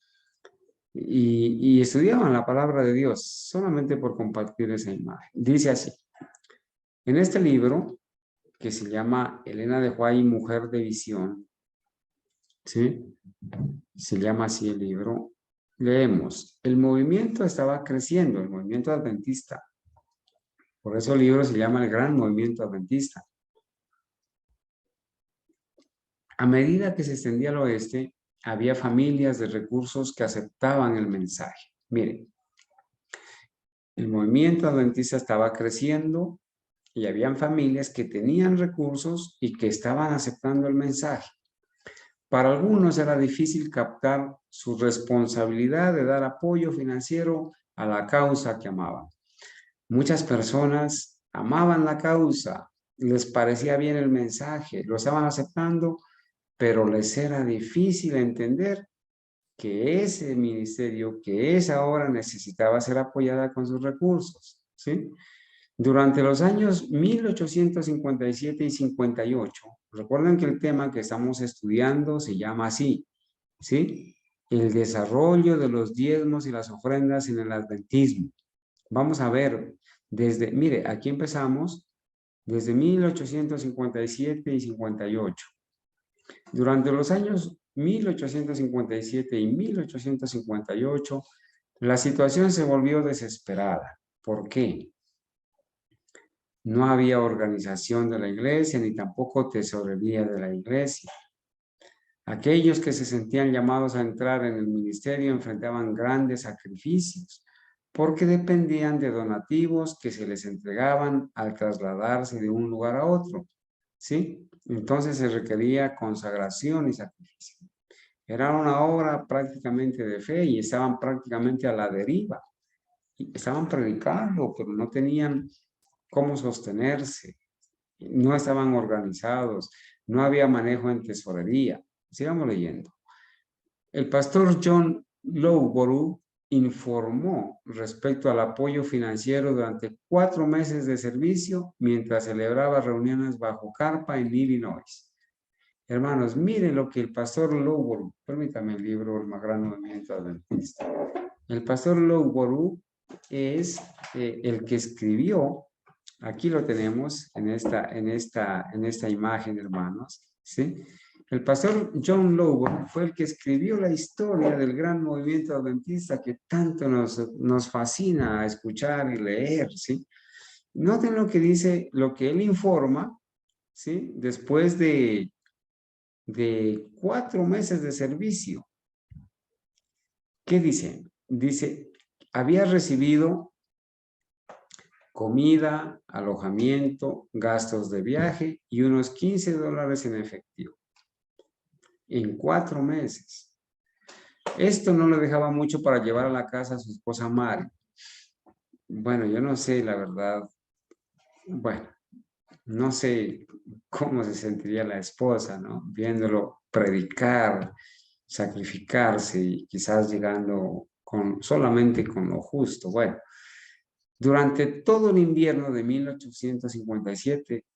Y estudiaban la palabra de Dios solamente por compartir esa imagen. Dice así, en este libro, que se llama Elena de White, Mujer de Visión, ¿sí? Se llama así el libro. Leemos, el movimiento estaba creciendo, el movimiento adventista. Por eso el libro se llama El Gran Movimiento Adventista. A medida que se extendía al oeste, había familias de recursos que aceptaban el mensaje. Miren, el movimiento adventista estaba creciendo y habían familias que tenían recursos y que estaban aceptando el mensaje. Para algunos era difícil captar su responsabilidad de dar apoyo financiero a la causa que amaban. Muchas personas amaban la causa, les parecía bien el mensaje, lo estaban aceptando, pero les era difícil entender que ese ministerio, que esa obra necesitaba ser apoyada con sus recursos, ¿sí? Durante los años 1857 y 58, recuerden que el tema que estamos estudiando se llama así, ¿sí? El desarrollo de los diezmos y las ofrendas en el adventismo. Vamos a ver, mire, aquí empezamos desde 1857 y 58. Durante los años 1857 y 1858, la situación se volvió desesperada. ¿Por qué? No había organización de la iglesia ni tampoco tesorería de la iglesia. Aquellos que se sentían llamados a entrar en el ministerio enfrentaban grandes sacrificios porque dependían de donativos que se les entregaban al trasladarse de un lugar a otro, ¿sí? Entonces se requería consagración y sacrificio. Era una obra prácticamente de fe y estaban prácticamente a la deriva. Y estaban predicando, pero no tenían cómo sostenerse, no estaban organizados, no había manejo en tesorería. Sigamos leyendo. El pastor John Loughborough informó respecto al apoyo financiero durante 4 meses de servicio mientras celebraba reuniones bajo carpa en Illinois. Hermanos, miren lo que el pastor Loughborough, permítame el libro, El Gran Movimiento Adventista. El pastor Loughborough es el que escribió, aquí lo tenemos en esta imagen, hermanos, ¿sí? El pastor John Loughborough fue el que escribió la historia del gran movimiento adventista que tanto nos fascina escuchar y leer, ¿sí? Noten lo que dice, lo que él informa, ¿sí? Después de 4 meses de servicio. ¿Qué dice? Dice, había recibido comida, alojamiento, gastos de viaje y unos $15 en efectivo. En 4 meses. Esto no le dejaba mucho para llevar a la casa a su esposa Mari. Bueno, yo no sé, la verdad. Bueno, no sé cómo se sentiría la esposa, ¿no? Viéndolo predicar, sacrificarse y quizás llegando solamente con lo justo. Bueno, durante todo el invierno de 1857,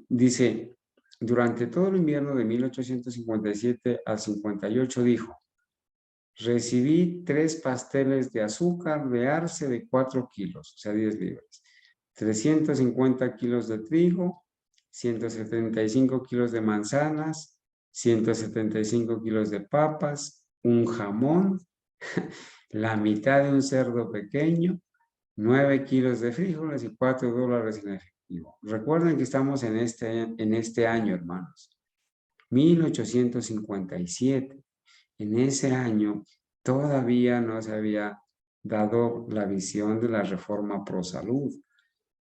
dice, durante todo el invierno de 1857 al 58 dijo, recibí 3 pasteles de azúcar de arce de 4 kilos, o sea, 10 libras, 350 kilos de trigo, 175 kilos de manzanas, 175 kilos de papas, un jamón, la mitad de un cerdo pequeño, 9 kilos de frijoles y $4 en efectivo. Recuerden que estamos en este año, hermanos, 1857. En ese año todavía no se había dado la visión de la reforma pro salud.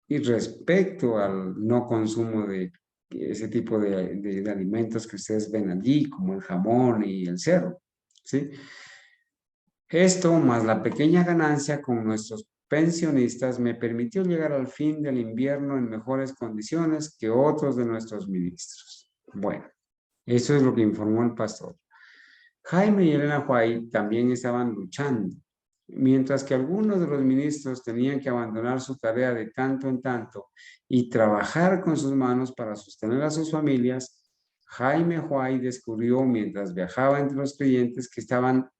Y respecto al no consumo de ese tipo de alimentos que ustedes ven allí, como el jamón y el cerdo, ¿sí? Esto, más la pequeña ganancia con nuestros pensionistas, me permitió llegar al fin del invierno en mejores condiciones que otros de nuestros ministros. Bueno, eso es lo que informó el pastor. Jaime y Elena White también estaban luchando. Mientras que algunos de los ministros tenían que abandonar su tarea de tanto en tanto y trabajar con sus manos para sostener a sus familias, Jaime White descubrió mientras viajaba entre los creyentes que estaban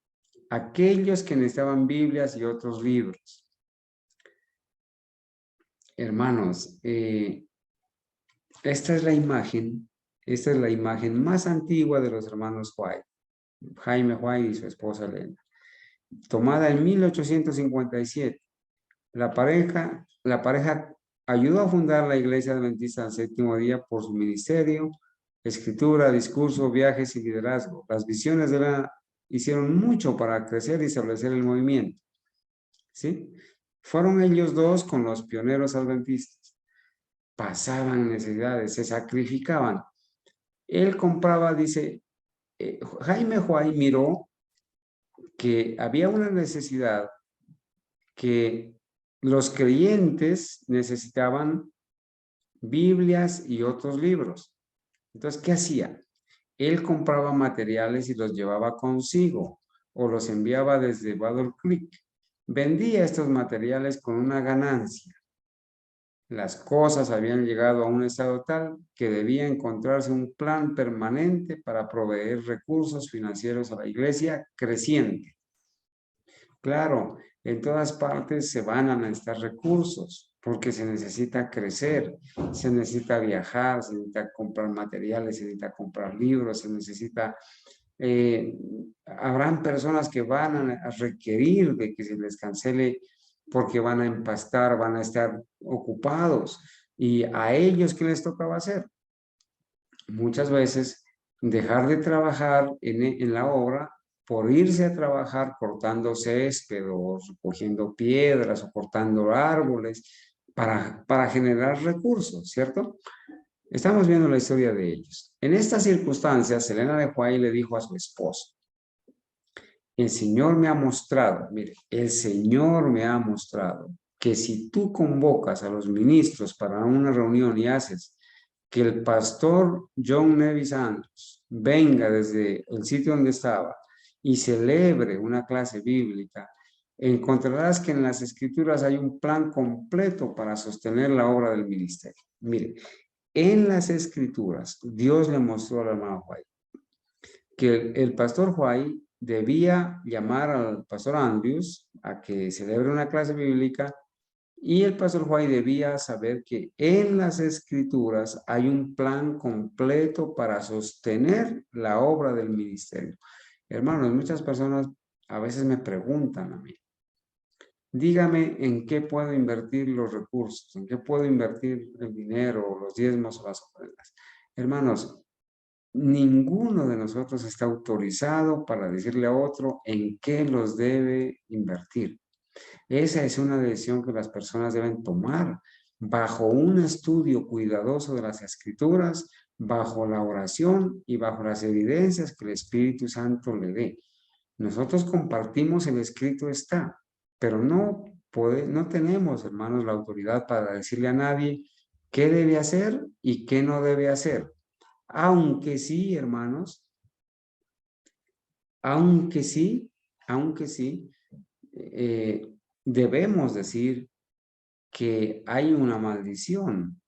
aquellos que necesitaban Biblias y otros libros. Hermanos, esta es la imagen más antigua de los hermanos White, Jaime White y su esposa Elena, tomada en 1857. La pareja ayudó a fundar la Iglesia Adventista del Séptimo Día por su ministerio, escritura, discurso, viajes y liderazgo. Las visiones de Elena hicieron mucho para crecer y establecer el movimiento. ¿Sí? Fueron ellos dos con los pioneros adventistas. Pasaban necesidades, se sacrificaban. Él compraba, dice, Jaime White miró que había una necesidad que los creyentes necesitaban Biblias y otros libros. Entonces, ¿qué hacía? Él compraba materiales y los llevaba consigo o los enviaba desde Battle Creek. Vendía estos materiales con una ganancia. Las cosas habían llegado a un estado tal que debía encontrarse un plan permanente para proveer recursos financieros a la iglesia creciente. Claro, en todas partes se van a necesitar recursos porque se necesita crecer, se necesita viajar, se necesita comprar materiales, se necesita comprar libros, se necesita... habrán personas que van a requerir de que se les cancele porque van a empastar, van a estar ocupados. ¿Y a ellos qué les tocaba hacer? Muchas veces dejar de trabajar en la obra por irse a trabajar cortando césped o recogiendo piedras o cortando árboles para generar recursos, ¿cierto? Estamos viendo la historia de ellos. En estas circunstancias, Elena de White le dijo a su esposo, el Señor me ha mostrado, mire, el Señor me ha mostrado que si tú convocas a los ministros para una reunión y haces que el pastor John Nevis Andrews venga desde el sitio donde estaba y celebre una clase bíblica, encontrarás que en las escrituras hay un plan completo para sostener la obra del ministerio. Mire, en las escrituras, Dios le mostró al hermano White que el pastor White debía llamar al pastor Andrews a que celebre una clase bíblica y el pastor White debía saber que en las escrituras hay un plan completo para sostener la obra del ministerio. Hermanos, muchas personas a veces me preguntan a mí, dígame en qué puedo invertir los recursos, en qué puedo invertir el dinero, los diezmos o las ofrendas. Hermanos, ninguno de nosotros está autorizado para decirle a otro en qué los debe invertir. Esa es una decisión que las personas deben tomar bajo un estudio cuidadoso de las escrituras, bajo la oración y bajo las evidencias que el Espíritu Santo le dé. Nosotros compartimos el escrito está, pero no tenemos, hermanos, la autoridad para decirle a nadie qué debe hacer y qué no debe hacer. Aunque sí, hermanos, aunque sí, debemos decir que hay una maldición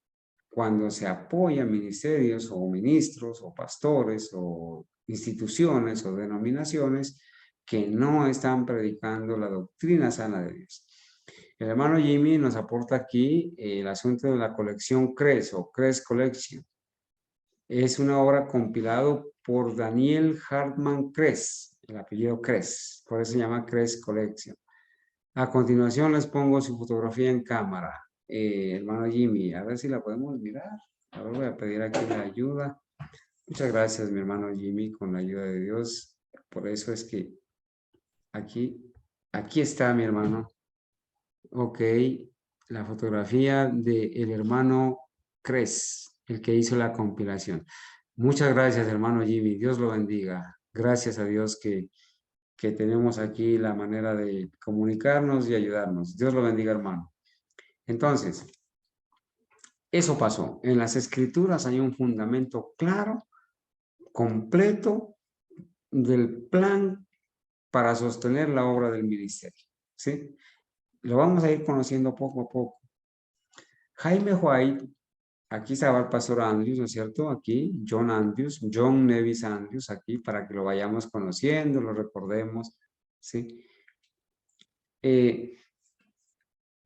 cuando se apoya ministerios o ministros o pastores o instituciones o denominaciones que no están predicando la doctrina sana de Dios. El hermano Jimmy nos aporta aquí el asunto de la colección CRES o CRES Collection. Es una obra compilado por Daniel Hartman Kress, el apellido Kress, por eso se llama Kress Collection. A continuación les pongo su fotografía en cámara. Hermano Jimmy, a ver si la podemos mirar. Ahora voy a pedir aquí la ayuda. Muchas gracias, mi hermano Jimmy, con la ayuda de Dios. Por eso es que aquí está mi hermano. Ok, la fotografía del hermano Kress, el que hizo la compilación. Muchas gracias, hermano Jimmy. Dios lo bendiga. Gracias a Dios que que tenemos aquí la manera de comunicarnos y ayudarnos. Dios lo bendiga, hermano. Entonces, eso pasó. En las Escrituras hay un fundamento claro, completo, del plan para sostener la obra del ministerio. ¿Sí? Lo vamos a ir conociendo poco a poco. Jaime White, aquí estaba el pastor Andrews, ¿no es cierto? Aquí, John Andrews, John Nevis Andrews, aquí, para que lo vayamos conociendo, lo recordemos, ¿sí?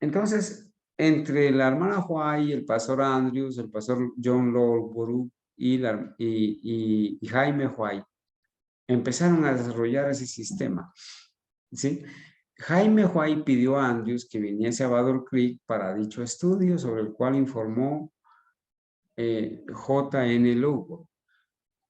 Entonces, entre la hermana White, el pastor Andrews, el pastor John Lowborough y Jaime White, empezaron a desarrollar ese sistema, ¿sí? Jaime White pidió a Andrews que viniese a Battle Creek para dicho estudio, sobre el cual informó J.N. Lowborough.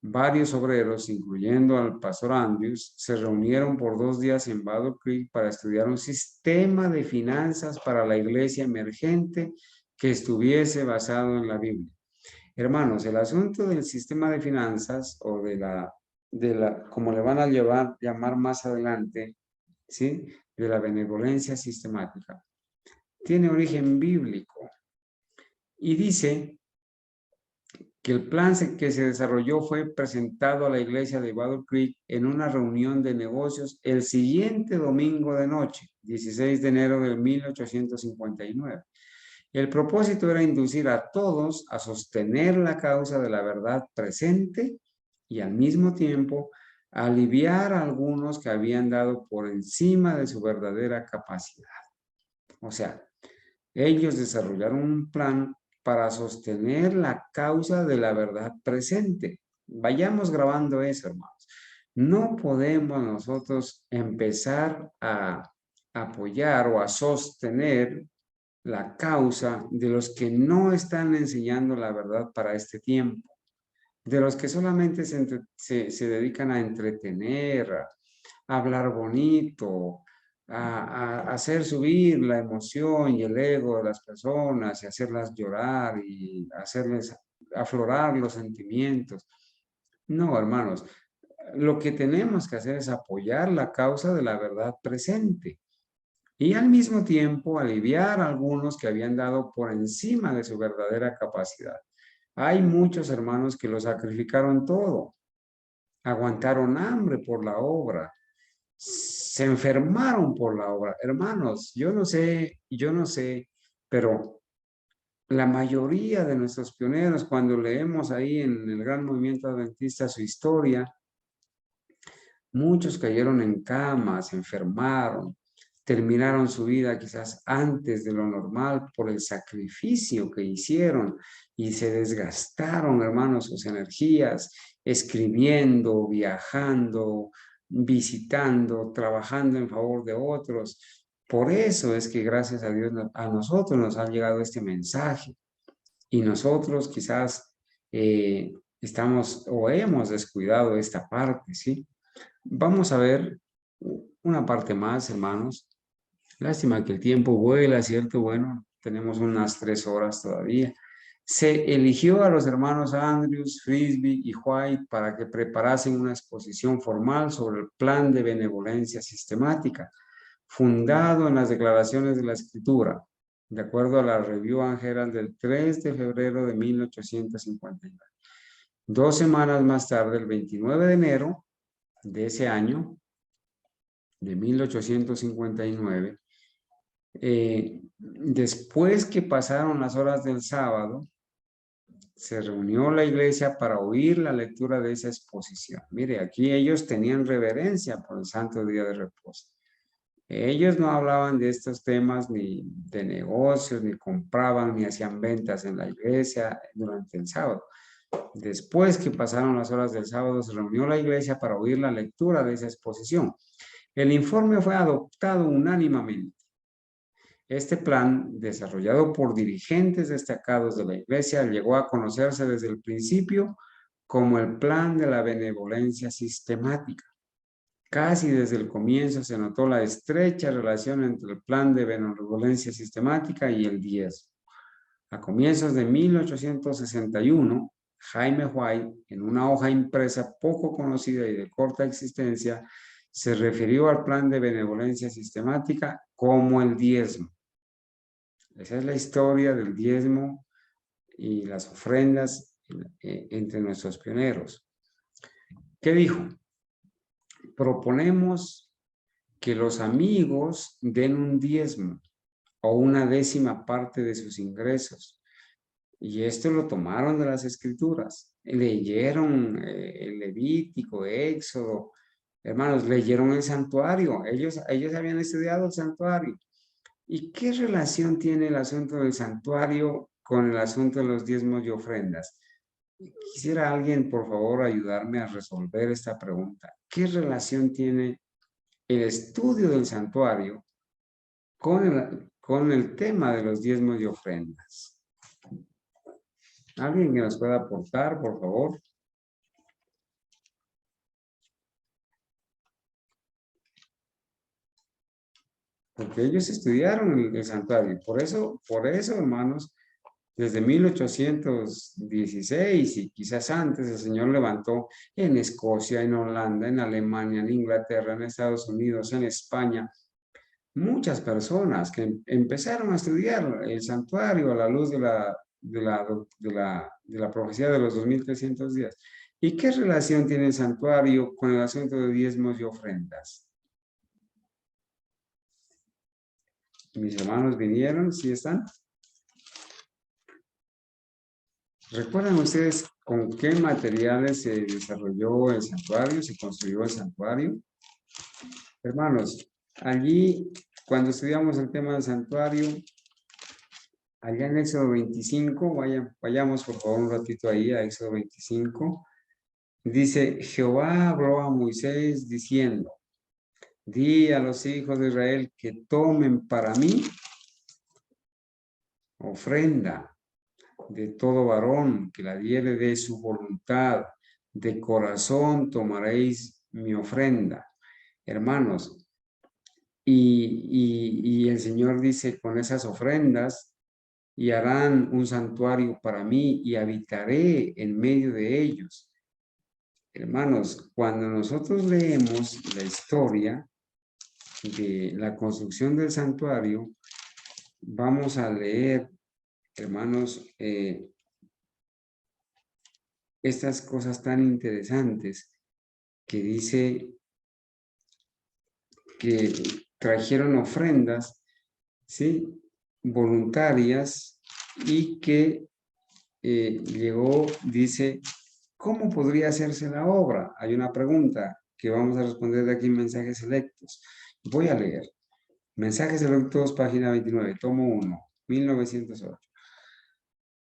Varios obreros, incluyendo al pastor Andrews, se reunieron por 2 días en Battle Creek para estudiar un sistema de finanzas para la iglesia emergente que estuviese basado en la Biblia. Hermanos, el asunto del sistema de finanzas o como le van a llamar más adelante, ¿sí? De la benevolencia sistemática, tiene origen bíblico y dice que el plan que se desarrolló fue presentado a la iglesia de Battle Creek en una reunión de negocios el siguiente domingo de noche, 16 de enero de 1859. El propósito era inducir a todos a sostener la causa de la verdad presente y al mismo tiempo aliviar a algunos que habían dado por encima de su verdadera capacidad. O sea, ellos desarrollaron un plan para sostener la causa de la verdad presente. Vayamos grabando eso, hermanos. No podemos nosotros empezar a apoyar o a sostener la causa de los que no están enseñando la verdad para este tiempo, de los que solamente se dedican a entretener, a hablar bonito, a hacer subir la emoción y el ego de las personas y hacerlas llorar y hacerles aflorar los sentimientos. No, hermanos, lo que tenemos que hacer es apoyar la causa de la verdad presente y al mismo tiempo aliviar a algunos que habían dado por encima de su verdadera capacidad. Hay muchos hermanos que lo sacrificaron todo, aguantaron hambre por la obra, se enfermaron por la obra. Hermanos, yo no sé, pero la mayoría de nuestros pioneros, cuando leemos ahí en el Gran Movimiento Adventista su historia, muchos cayeron en cama, se enfermaron, terminaron su vida quizás antes de lo normal por el sacrificio que hicieron y se desgastaron, hermanos, sus energías, escribiendo, viajando, visitando, trabajando en favor de otros. Por eso es que gracias a Dios a nosotros nos ha llegado este mensaje y nosotros quizás estamos o hemos descuidado esta parte, ¿sí? Vamos a ver una parte más, hermanos. Lástima que el tiempo vuela, ¿cierto? Bueno, tenemos unas 3 horas todavía. Se eligió a los hermanos Andrews, Frisbee y White para que preparasen una exposición formal sobre el plan de benevolencia sistemática, fundado en las declaraciones de la Escritura, de acuerdo a la Review and Herald del 3 de febrero de 1859. 2 semanas más tarde, el 29 de enero de ese año, de 1859, después que pasaron las horas del sábado, se reunió la iglesia para oír la lectura de esa exposición. Mire, aquí ellos tenían reverencia por el santo día de reposo. Ellos no hablaban de estos temas ni de negocios, ni compraban, ni hacían ventas en la iglesia durante el sábado. Después que pasaron las horas del sábado, se reunió la iglesia para oír la lectura de esa exposición. El informe fue adoptado unánimemente. Este plan, desarrollado por dirigentes destacados de la iglesia, llegó a conocerse desde el principio como el plan de la benevolencia sistemática. Casi desde el comienzo se notó la estrecha relación entre el plan de benevolencia sistemática y el diezmo. A comienzos de 1861, Jaime White, en una hoja impresa poco conocida y de corta existencia, se refirió al plan de benevolencia sistemática como el diezmo. Esa es la historia del diezmo y las ofrendas entre nuestros pioneros. ¿Qué dijo? Proponemos que los amigos den un diezmo o una décima parte de sus ingresos. Y esto lo tomaron de las escrituras. Leyeron el Levítico, Éxodo. Hermanos, leyeron el santuario. Ellos habían estudiado el santuario. ¿Y qué relación tiene el asunto del santuario con el asunto de los diezmos y ofrendas? Quisiera alguien, por favor, ayudarme a resolver esta pregunta. ¿Qué relación tiene el estudio del santuario con el tema de los diezmos y ofrendas? ¿Alguien que nos pueda aportar, por favor? Porque ellos estudiaron el santuario. Por eso, hermanos, desde 1816 y quizás antes, el Señor levantó en Escocia, en Holanda, en Alemania, en Inglaterra, en Estados Unidos, en España, muchas personas que empezaron a estudiar el santuario a la luz de la profecía de los 2300 días. ¿Y qué relación tiene el santuario con el asunto de diezmos y ofrendas? Mis hermanos vinieron, ¿sí están? ¿Recuerdan ustedes con qué materiales se desarrolló el santuario, se construyó el santuario? Hermanos, allí, cuando estudiamos el tema del santuario, allá en Éxodo 25, vayamos por favor un ratito ahí a Éxodo 25, dice, Jehová habló a Moisés diciendo, di a los hijos de Israel que tomen para mí ofrenda de todo varón que la diere de su voluntad, de corazón tomaréis mi ofrenda. Hermanos, y el Señor dice, con esas ofrendas, y harán un santuario para mí, y habitaré en medio de ellos. Hermanos, cuando nosotros leemos la historia de la construcción del santuario, vamos a leer, hermanos, estas cosas tan interesantes que dice que trajeron ofrendas, ¿sí? Voluntarias y que llegó, dice, ¿cómo podría hacerse la obra? Hay una pregunta que vamos a responder de aquí en Mensajes Selectos. Voy a leer. Mensajes Selectos, página 29, tomo 1, 1908.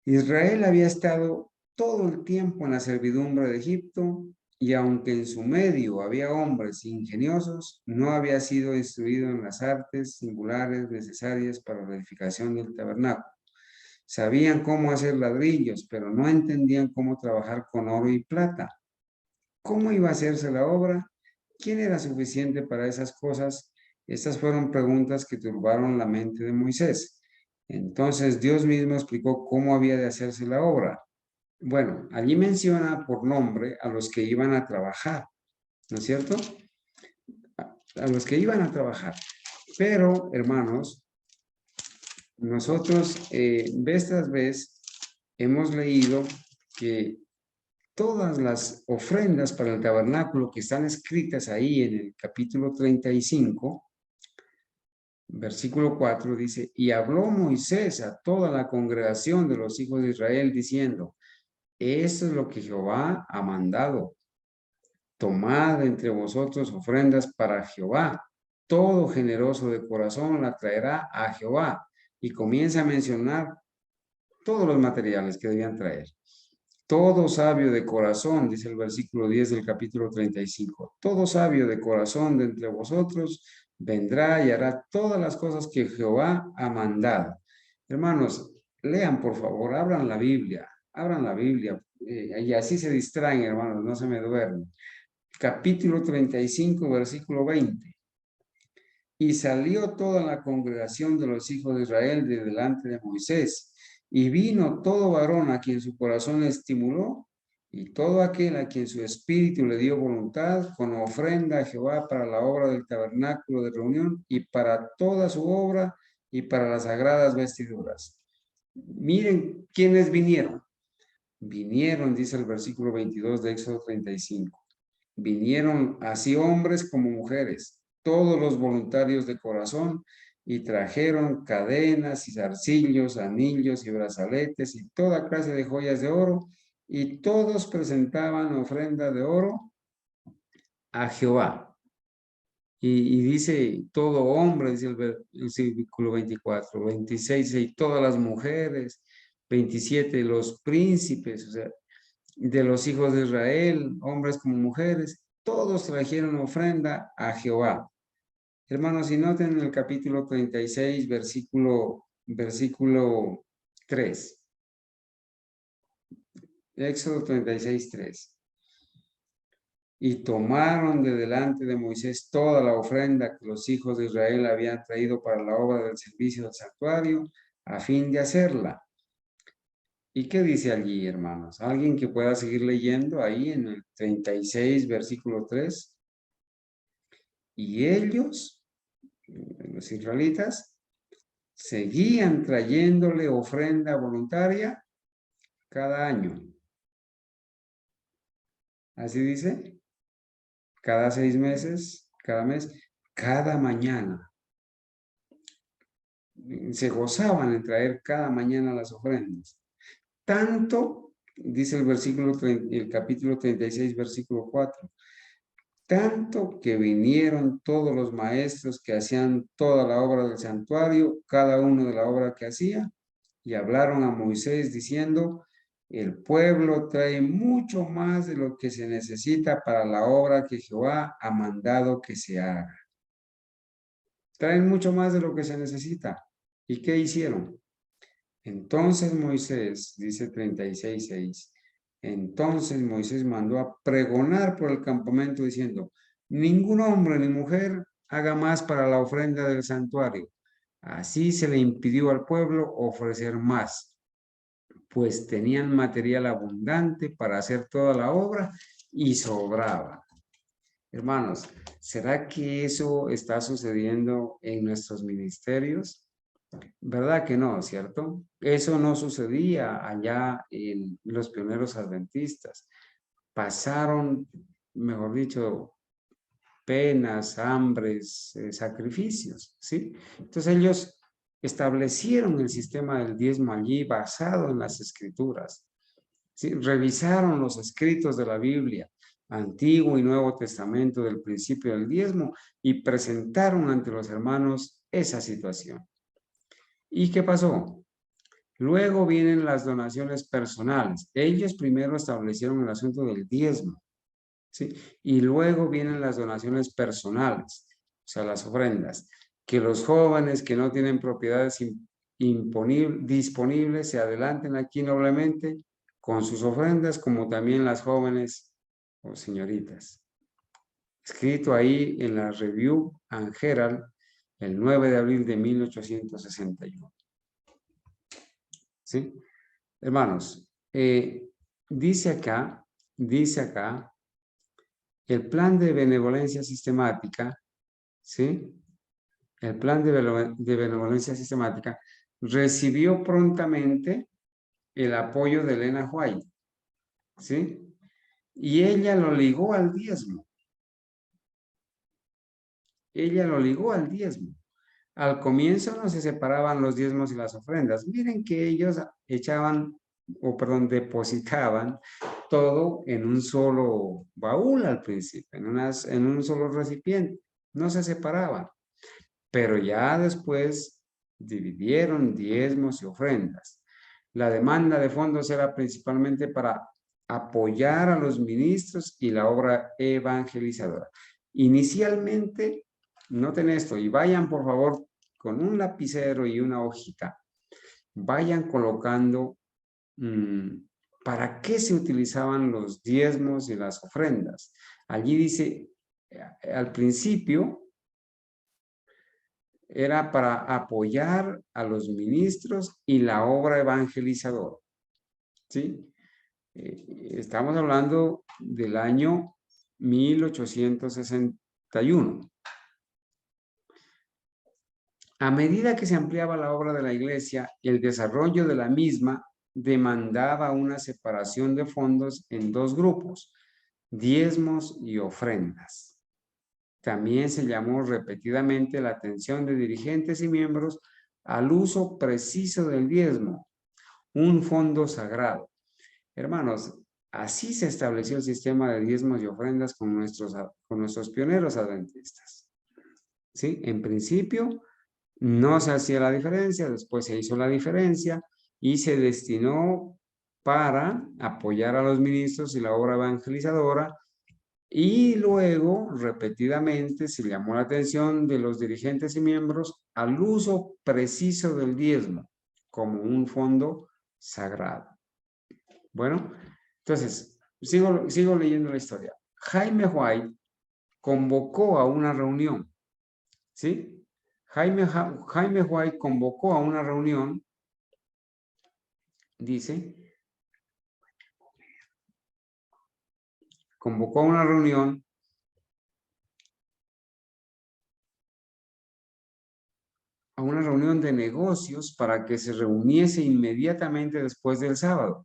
Israel había estado todo el tiempo en la servidumbre de Egipto y aunque en su medio había hombres ingeniosos, no había sido instruido en las artes singulares necesarias para la edificación del tabernáculo. Sabían cómo hacer ladrillos, pero no entendían cómo trabajar con oro y plata. ¿Cómo iba a hacerse la obra? ¿Quién era suficiente para esas cosas? Estas fueron preguntas que turbaron la mente de Moisés. Entonces Dios mismo explicó cómo había de hacerse la obra. Bueno, allí menciona por nombre a los que iban a trabajar, ¿no es cierto? A los que iban a trabajar. Pero, hermanos, nosotros vez tras vez hemos leído que todas las ofrendas para el tabernáculo que están escritas ahí en el capítulo 35, versículo 4 dice, y habló Moisés a toda la congregación de los hijos de Israel diciendo, esto es lo que Jehová ha mandado. Tomad entre vosotros ofrendas para Jehová. Todo generoso de corazón la traerá a Jehová. Y comienza a mencionar todos los materiales que debían traer. Todo sabio de corazón, dice el versículo 10 del capítulo 35. Todo sabio de corazón de entre vosotros vendrá y hará todas las cosas que Jehová ha mandado. Hermanos, lean por favor, abran la Biblia, y así se distraen, hermanos, no se me duermen. Capítulo 35, versículo 20. Y salió toda la congregación de los hijos de Israel de delante de Moisés, y vino todo varón a quien su corazón estimuló, Y todo aquel a quien su espíritu le dio voluntad, con ofrenda a Jehová para la obra del tabernáculo de reunión y para toda su obra y para las sagradas vestiduras. Miren quiénes vinieron. Vinieron, dice el versículo 22 de Éxodo 35. Vinieron así hombres como mujeres, todos los voluntarios de corazón, y trajeron cadenas y zarcillos, anillos y brazaletes y toda clase de joyas de oro, y todos presentaban ofrenda de oro a Jehová. Y dice todo hombre, dice el versículo 24, 26, y todas las mujeres, 27, los príncipes, o sea, de los hijos de Israel, hombres como mujeres, todos trajeron ofrenda a Jehová. Hermanos, si noten en el capítulo 36, versículo 3. Éxodo 36, 3. Y tomaron de delante de Moisés toda la ofrenda que los hijos de Israel habían traído para la obra del servicio del santuario, a fin de hacerla. ¿Y qué dice allí, hermanos? ¿Alguien que pueda seguir leyendo ahí en el 36, versículo 3? Y ellos, los israelitas, seguían trayéndole ofrenda voluntaria cada año. ¿Así dice? Cada 6 meses, cada mes, cada mañana. Se gozaban en traer cada mañana las ofrendas. Tanto, dice el capítulo 36, versículo 4, tanto que vinieron todos los maestros que hacían toda la obra del santuario, cada uno de la obra que hacía, y hablaron a Moisés diciendo, el pueblo trae mucho más de lo que se necesita para la obra que Jehová ha mandado que se haga. Traen mucho más de lo que se necesita. ¿Y qué hicieron? Entonces Moisés, dice 36:6, entonces Moisés mandó a pregonar por el campamento diciendo, ningún hombre ni mujer haga más para la ofrenda del santuario. Así se le impidió al pueblo ofrecer más, pues tenían material abundante para hacer toda la obra y sobraba. Hermanos, ¿será que eso está sucediendo en nuestros ministerios? ¿Verdad que no, cierto? Eso no sucedía allá en los pioneros adventistas. Pasaron, mejor dicho, penas, hambres, sacrificios, ¿sí? Entonces ellos establecieron el sistema del diezmo allí basado en las escrituras, ¿sí? Revisaron los escritos de la Biblia, Antiguo y Nuevo Testamento del principio del diezmo y presentaron ante los hermanos esa situación. ¿Y qué pasó? Luego vienen las donaciones personales. Ellos primero establecieron el asunto del diezmo, ¿sí? Y luego vienen las donaciones personales, o sea, las ofrendas. Que los jóvenes que no tienen propiedades disponibles se adelanten aquí noblemente con sus ofrendas, como también las jóvenes o señoritas. Escrito ahí en la Review and Herald el 9 de abril de 1861. ¿Sí? Hermanos, dice acá, el plan de benevolencia sistemática, ¿sí? El plan de benevolencia sistemática recibió prontamente el apoyo de Elena White, ¿sí? Y ella lo ligó al diezmo. Ella lo ligó al diezmo. Al comienzo no se separaban los diezmos y las ofrendas. Miren que ellos depositaban todo en un solo baúl al principio, en un solo recipiente. No se separaban. Pero ya después dividieron diezmos y ofrendas. La demanda de fondos era principalmente para apoyar a los ministros y la obra evangelizadora. Inicialmente, noten esto y vayan por favor con un lapicero y una hojita, vayan colocando para qué se utilizaban los diezmos y las ofrendas. Allí dice, al principio, era para apoyar a los ministros y la obra evangelizadora, ¿sí? Estamos hablando del año 1861. A medida que se ampliaba la obra de la iglesia, el desarrollo de la misma demandaba una separación de fondos en dos grupos, diezmos y ofrendas. También se llamó repetidamente la atención de dirigentes y miembros al uso preciso del diezmo, un fondo sagrado. Hermanos, así se estableció el sistema de diezmos y ofrendas con nuestros pioneros adventistas. ¿Sí? En principio, no se hacía la diferencia, después se hizo la diferencia y se destinó para apoyar a los ministros y la obra evangelizadora, y luego repetidamente se llamó la atención de los dirigentes y miembros al uso preciso del diezmo como un fondo sagrado. Bueno, entonces sigo leyendo la historia. Jaime White convocó a una reunión, ¿sí? Jaime White convocó a una reunión, dice, convocó a una reunión de negocios para que se reuniese inmediatamente después del sábado.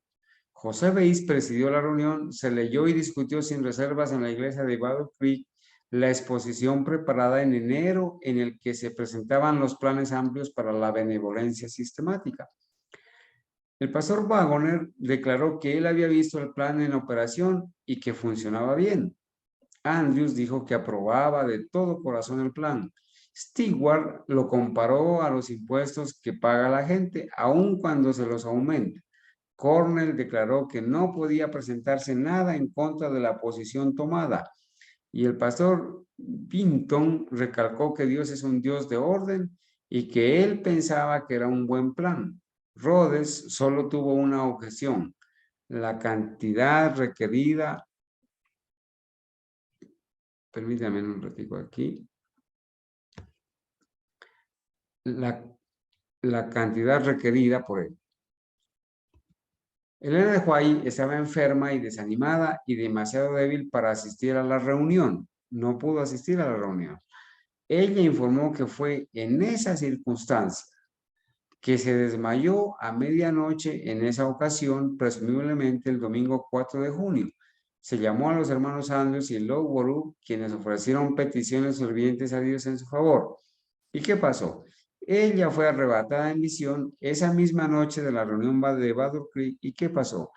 José Beis presidió la reunión, se leyó y discutió sin reservas en la iglesia de Battle Creek la exposición preparada en enero en el que se presentaban los planes amplios para la benevolencia sistemática. El pastor Wagoner declaró que él había visto el plan en operación y que funcionaba bien. Andrews dijo que aprobaba de todo corazón el plan. Stewart lo comparó a los impuestos que paga la gente, aun cuando se los aumenta. Cornell declaró que no podía presentarse nada en contra de la posición tomada. Y el pastor Pinton recalcó que Dios es un Dios de orden y que él pensaba que era un buen plan. Rhodes solo tuvo una objeción: la cantidad requerida. Permítanme un ratito aquí. La cantidad requerida por él. Elena de White estaba enferma y desanimada y demasiado débil para asistir a la reunión. No pudo asistir a la reunión. Ella informó que fue en esa circunstancia que se desmayó a medianoche en esa ocasión, presumiblemente el domingo 4 de junio. Se llamó a los hermanos Andrews y Lowborough, quienes ofrecieron peticiones fervientes a Dios en su favor. ¿Y qué pasó? Ella fue arrebatada en visión esa misma noche de la reunión de Battle Creek. ¿Y qué pasó?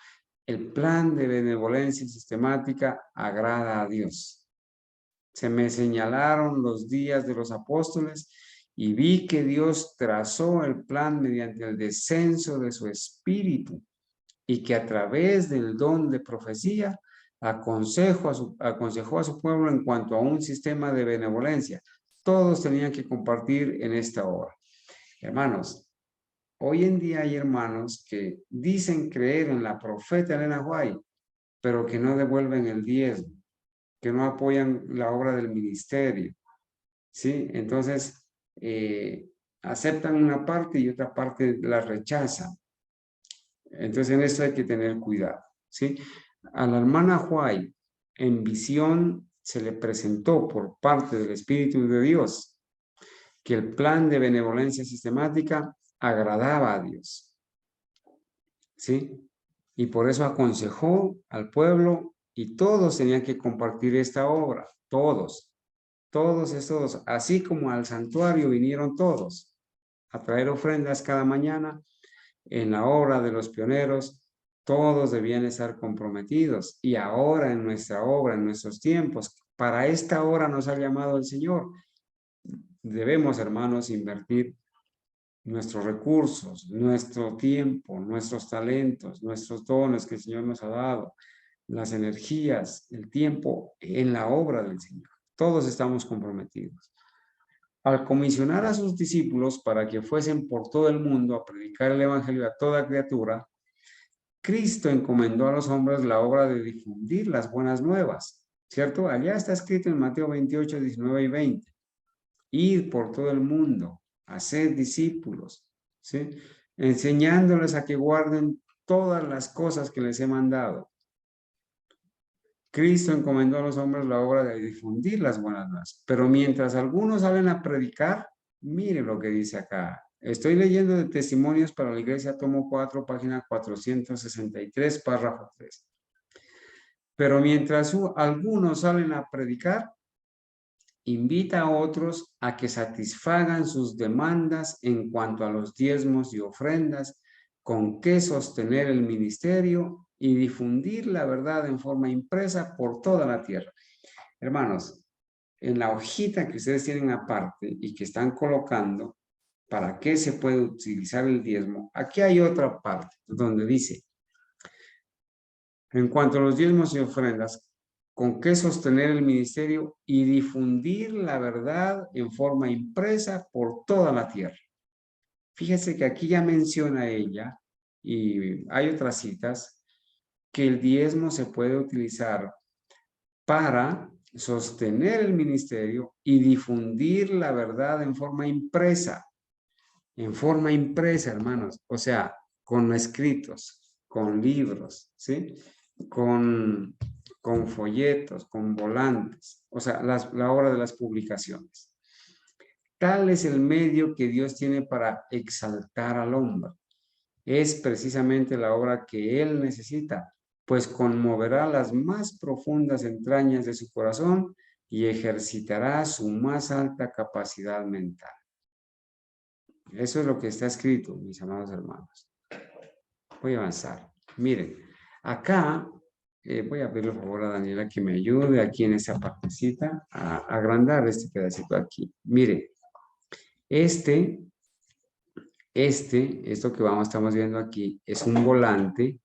El plan de benevolencia sistemática agrada a Dios. Se me señalaron los días de los apóstoles y vi que Dios trazó el plan mediante el descenso de su espíritu y que a través del don de profecía aconsejó a su pueblo en cuanto a un sistema de benevolencia. Todos tenían que compartir en esta obra. Hermanos, hoy en día hay hermanos que dicen creer en la profeta Elena White, pero que no devuelven el diezmo, que no apoyan la obra del ministerio, ¿sí? Entonces, aceptan una parte y otra parte la rechazan. Entonces, en esto hay que tener cuidado, ¿sí? A la hermana White, en visión, se le presentó por parte del Espíritu de Dios que el plan de benevolencia sistemática agradaba a Dios, ¿sí? Y por eso aconsejó al pueblo y todos tenían que compartir esta obra, todos, así como al santuario vinieron todos a traer ofrendas cada mañana. En la obra de los pioneros, todos debían estar comprometidos. Y ahora en nuestra obra, en nuestros tiempos, para esta hora nos ha llamado el Señor. Debemos, hermanos, invertir nuestros recursos, nuestro tiempo, nuestros talentos, nuestros dones que el Señor nos ha dado, las energías, el tiempo en la obra del Señor. Todos estamos comprometidos. Al comisionar a sus discípulos para que fuesen por todo el mundo a predicar el evangelio a toda criatura, Cristo encomendó a los hombres la obra de difundir las buenas nuevas, ¿cierto? Allá está escrito en Mateo 28, 19 y 20. Ir por todo el mundo, hacer discípulos, ¿sí? Enseñándoles a que guarden todas las cosas que les he mandado. Cristo encomendó a los hombres la obra de difundir las buenas nuevas. Pero mientras algunos salen a predicar, mire lo que dice acá. Estoy leyendo de Testimonios para la Iglesia, tomo 4, página 463, párrafo 3. Pero mientras algunos salen a predicar, invita a otros a que satisfagan sus demandas en cuanto a los diezmos y ofrendas, con qué sostener el ministerio y difundir la verdad en forma impresa por toda la tierra. Hermanos, en la hojita que ustedes tienen aparte y que están colocando, ¿para qué se puede utilizar el diezmo? Aquí hay otra parte donde dice, en cuanto a los diezmos y ofrendas, con qué sostener el ministerio y difundir la verdad en forma impresa por toda la tierra. Fíjese que aquí ya menciona ella, y hay otras citas, que el diezmo se puede utilizar para sostener el ministerio y difundir la verdad en forma impresa. En forma impresa, hermanos. O sea, con escritos, con libros, ¿sí? Con folletos, con volantes. O sea, la obra de las publicaciones. Tal es el medio que Dios tiene para exaltar al hombre. Es precisamente la obra que Él necesita, pues conmoverá las más profundas entrañas de su corazón y ejercitará su más alta capacidad mental. Eso es lo que está escrito, mis amados hermanos. Voy a avanzar. Miren, acá voy a pedirle por favor a Daniela que me ayude aquí en esa partecita a agrandar este pedacito aquí. Miren, esto que estamos viendo aquí es un volante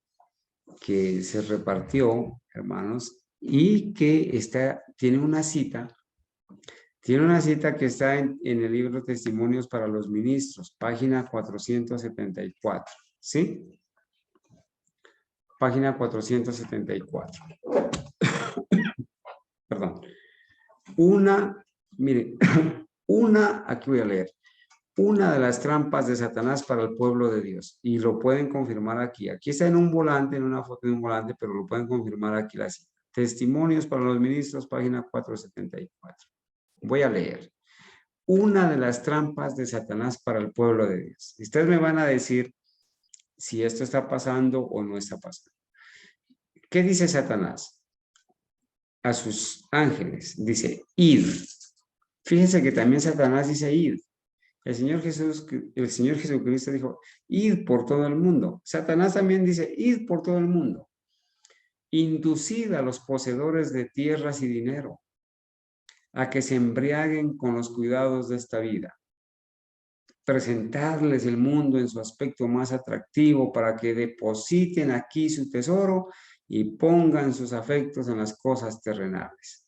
que se repartió, hermanos, y que tiene una cita que está en el libro Testimonios para los Ministros, página 474, ¿sí? Página 474. Perdón. Mire, aquí voy a leer. Una de las trampas de Satanás para el pueblo de Dios. Y lo pueden confirmar aquí. Aquí está en un volante, en una foto de un volante, pero lo pueden confirmar aquí la cita. Testimonios para los ministros, página 474. Voy a leer. Una de las trampas de Satanás para el pueblo de Dios. Ustedes me van a decir si esto está pasando o no está pasando. ¿Qué dice Satanás? A sus ángeles. Dice, id. Fíjense que también Satanás dice, id. El Señor Jesucristo dijo, id por todo el mundo. Satanás también dice, id por todo el mundo. Inducid a los poseedores de tierras y dinero a que se embriaguen con los cuidados de esta vida. Presentarles el mundo en su aspecto más atractivo para que depositen aquí su tesoro y pongan sus afectos en las cosas terrenales.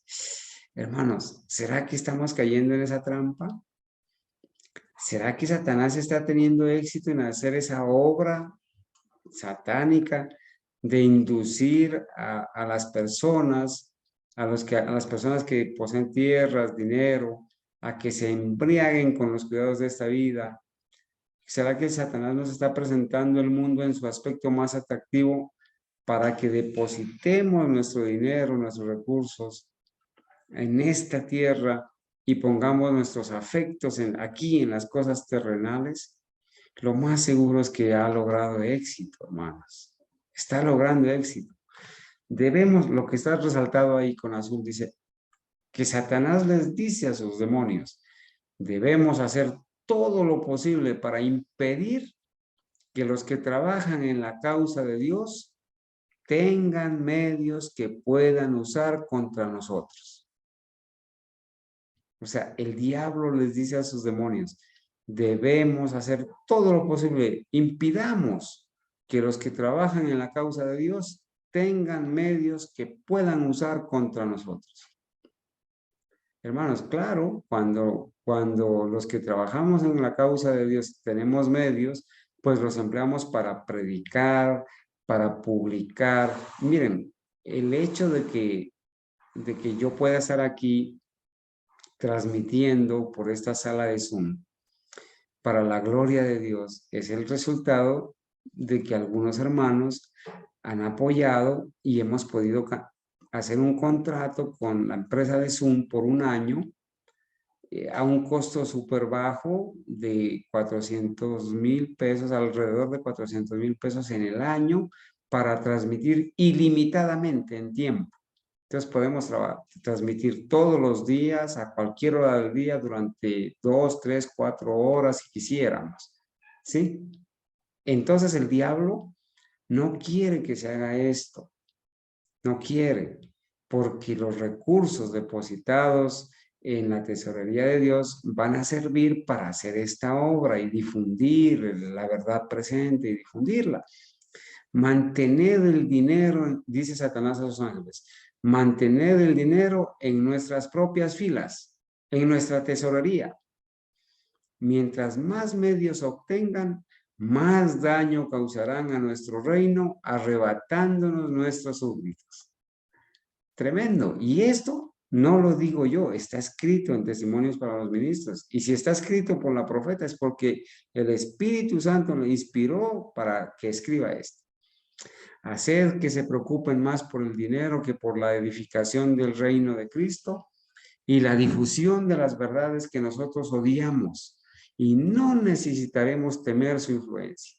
Hermanos, ¿será que estamos cayendo en esa trampa? ¿Será que Satanás está teniendo éxito en hacer esa obra satánica de inducir a las personas, a las personas que poseen tierras, dinero, a que se embriaguen con los cuidados de esta vida? ¿Será que Satanás nos está presentando el mundo en su aspecto más atractivo para que depositemos nuestro dinero, nuestros recursos en esta tierra y pongamos nuestros afectos aquí en las cosas terrenales? Lo más seguro es que ha logrado éxito, hermanos. Está logrando éxito. Lo que está resaltado ahí con azul, dice que Satanás les dice a sus demonios, debemos hacer todo lo posible para impedir que los que trabajan en la causa de Dios tengan medios que puedan usar contra nosotros. O sea, el diablo les dice a sus demonios, debemos hacer todo lo posible, impidamos que los que trabajan en la causa de Dios tengan medios que puedan usar contra nosotros. Hermanos, claro, cuando los que trabajamos en la causa de Dios tenemos medios, pues los empleamos para predicar, para publicar. Miren, el hecho de que yo pueda estar aquí transmitiendo por esta sala de Zoom para la gloria de Dios es el resultado de que algunos hermanos han apoyado y hemos podido hacer un contrato con la empresa de Zoom por un año a un costo súper bajo de 400,000 pesos, alrededor de 400,000 pesos en el año para transmitir ilimitadamente en tiempo. Entonces podemos transmitir todos los días, a cualquier hora del día, durante 2, 3, 4 horas si quisiéramos. ¿Sí? Entonces el diablo no quiere que se haga esto. No quiere, porque los recursos depositados en la tesorería de Dios van a servir para hacer esta obra y difundir la verdad presente y difundirla. Mantener el dinero, dice Satanás a sus ángeles, mantener el dinero en nuestras propias filas, en nuestra tesorería. Mientras más medios obtengan, más daño causarán a nuestro reino, arrebatándonos nuestros súbditos. Tremendo. Y esto no lo digo yo, está escrito en Testimonios para los Ministros. Y si está escrito por la profeta es porque el Espíritu Santo le inspiró para que escriba esto. Hacer que se preocupen más por el dinero que por la edificación del reino de Cristo y la difusión de las verdades que nosotros odiamos. Y no necesitaremos temer su influencia,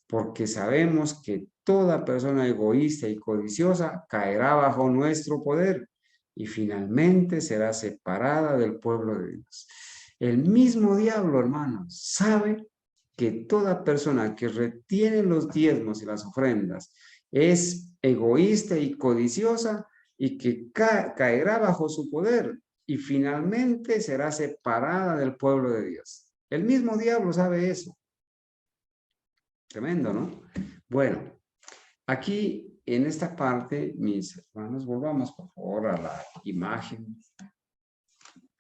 porque sabemos que toda persona egoísta y codiciosa caerá bajo nuestro poder y finalmente será separada del pueblo de Dios. El mismo diablo, hermanos, sabe que toda persona que retiene los diezmos y las ofrendas es egoísta y codiciosa y que caerá bajo su poder y finalmente será separada del pueblo de Dios. El mismo diablo sabe eso. Tremendo, ¿no? Bueno, aquí en esta parte, mis hermanos, volvamos por favor a la imagen.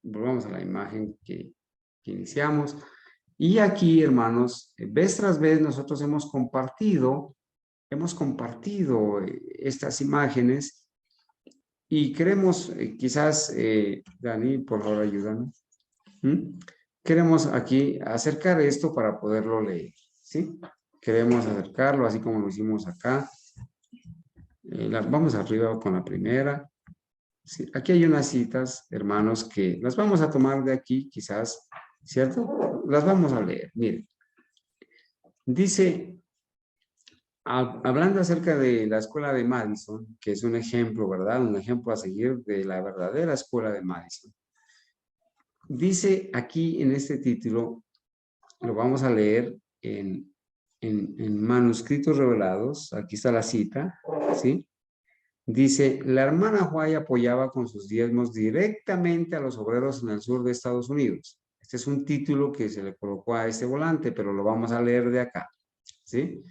Volvamos a la imagen que iniciamos. Y aquí, hermanos, vez tras vez nosotros hemos compartido estas imágenes y queremos, quizás, Dani, por favor, ayúdame. Queremos aquí acercar esto para poderlo leer, ¿sí? Queremos acercarlo, así como lo hicimos acá. Vamos arriba con la primera. Sí, aquí hay unas citas, hermanos, que las vamos a tomar de aquí, quizás, ¿cierto? Las vamos a leer. Miren. Dice, hablando acerca de la escuela de Madison, que es un ejemplo, ¿verdad? Un ejemplo a seguir de la verdadera escuela de Madison. Dice aquí en este título, lo vamos a leer en manuscritos revelados, aquí está la cita, ¿sí? Dice, la hermana White apoyaba con sus diezmos directamente a los obreros en el sur de Estados Unidos. Este es un título que se le colocó a este volante, pero lo vamos a leer de acá, ¿sí?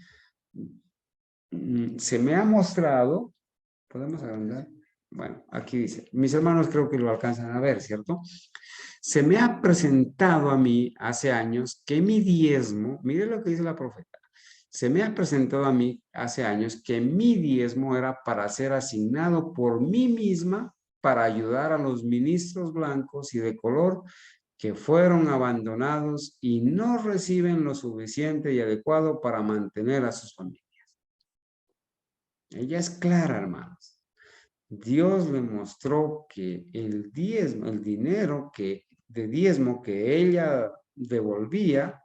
Se me ha mostrado, ¿podemos agrandar? Bueno, aquí dice, mis hermanos creo que lo alcanzan a ver, ¿cierto? Se me ha presentado a mí hace años que mi diezmo, mire lo que dice la profeta, se me ha presentado a mí hace años que mi diezmo era para ser asignado por mí misma para ayudar a los ministros blancos y de color que fueron abandonados y no reciben lo suficiente y adecuado para mantener a sus familias. Ella es clara, hermanos. Dios le mostró que el diezmo, el dinero de diezmo que ella devolvía,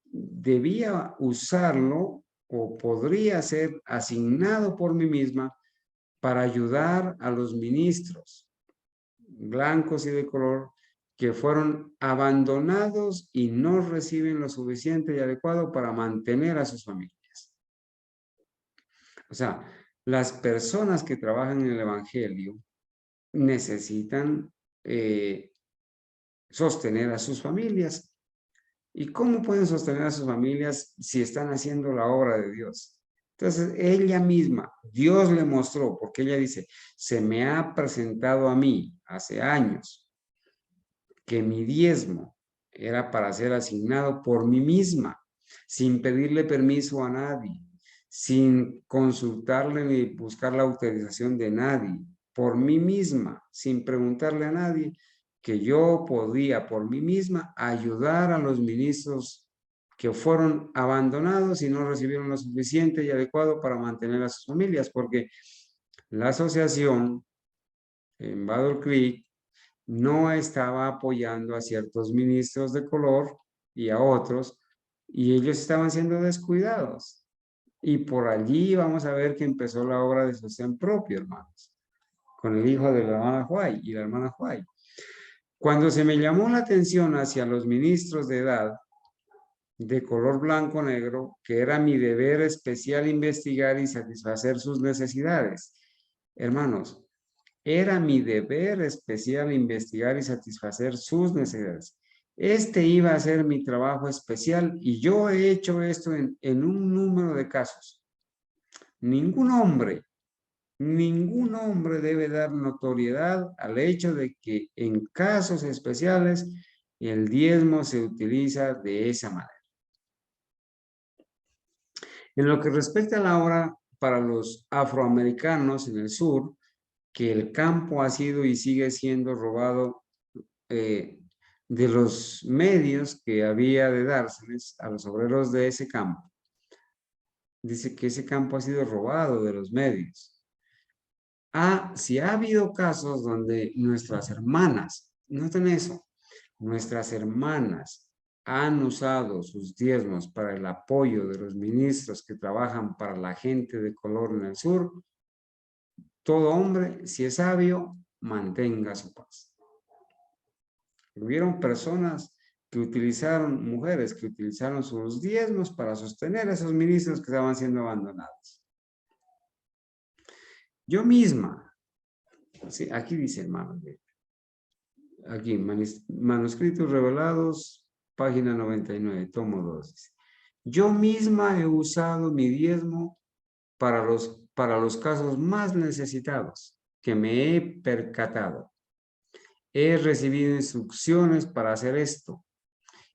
debía usarlo o podría ser asignado por mí misma para ayudar a los ministros blancos y de color que fueron abandonados y no reciben lo suficiente y adecuado para mantener a sus familias. O sea, las personas que trabajan en el evangelio necesitan sostener a sus familias. ¿Y cómo pueden sostener a sus familias si están haciendo la obra de Dios? Entonces, ella misma, Dios le mostró, porque ella dice, se me ha presentado a mí hace años que mi diezmo era para ser asignado por mí misma, sin pedirle permiso a nadie, sin consultarle ni buscar la autorización de nadie, por mí misma, sin preguntarle a nadie, que yo podía por mí misma ayudar a los ministros que fueron abandonados y no recibieron lo suficiente y adecuado para mantener a sus familias, porque la asociación en Battle Creek no estaba apoyando a ciertos ministros de color y a otros, y ellos estaban siendo descuidados. Y por allí vamos a ver que empezó la obra de sostén propio, hermanos, con el hijo de la hermana White y la hermana White. Cuando se me llamó la atención hacia los ministros de edad de color blanco-negro, que era mi deber especial investigar y satisfacer sus necesidades. Hermanos, era mi deber especial investigar y satisfacer sus necesidades. Este iba a ser mi trabajo especial y yo he hecho esto en un número de casos. Ningún hombre debe dar notoriedad al hecho de que en casos especiales el diezmo se utiliza de esa manera. En lo que respecta a la obra para los afroamericanos en el sur, que el campo ha sido y sigue siendo robado de los medios que había de dárseles a los obreros de ese campo. Dice que ese campo ha sido robado de los medios. Si ha habido casos donde nuestras hermanas, noten eso, nuestras hermanas han usado sus diezmos para el apoyo de los ministros que trabajan para la gente de color en el sur, todo hombre, si es sabio, mantenga su paz. Hubieron personas que utilizaron, mujeres que utilizaron sus diezmos para sostener a esos ministros que estaban siendo abandonados. Yo misma, sí, aquí dice, hermano, aquí, manuscritos revelados, página 99, tomo 2. Yo misma he usado mi diezmo para los casos más necesitados que me he percatado. He recibido instrucciones para hacer esto.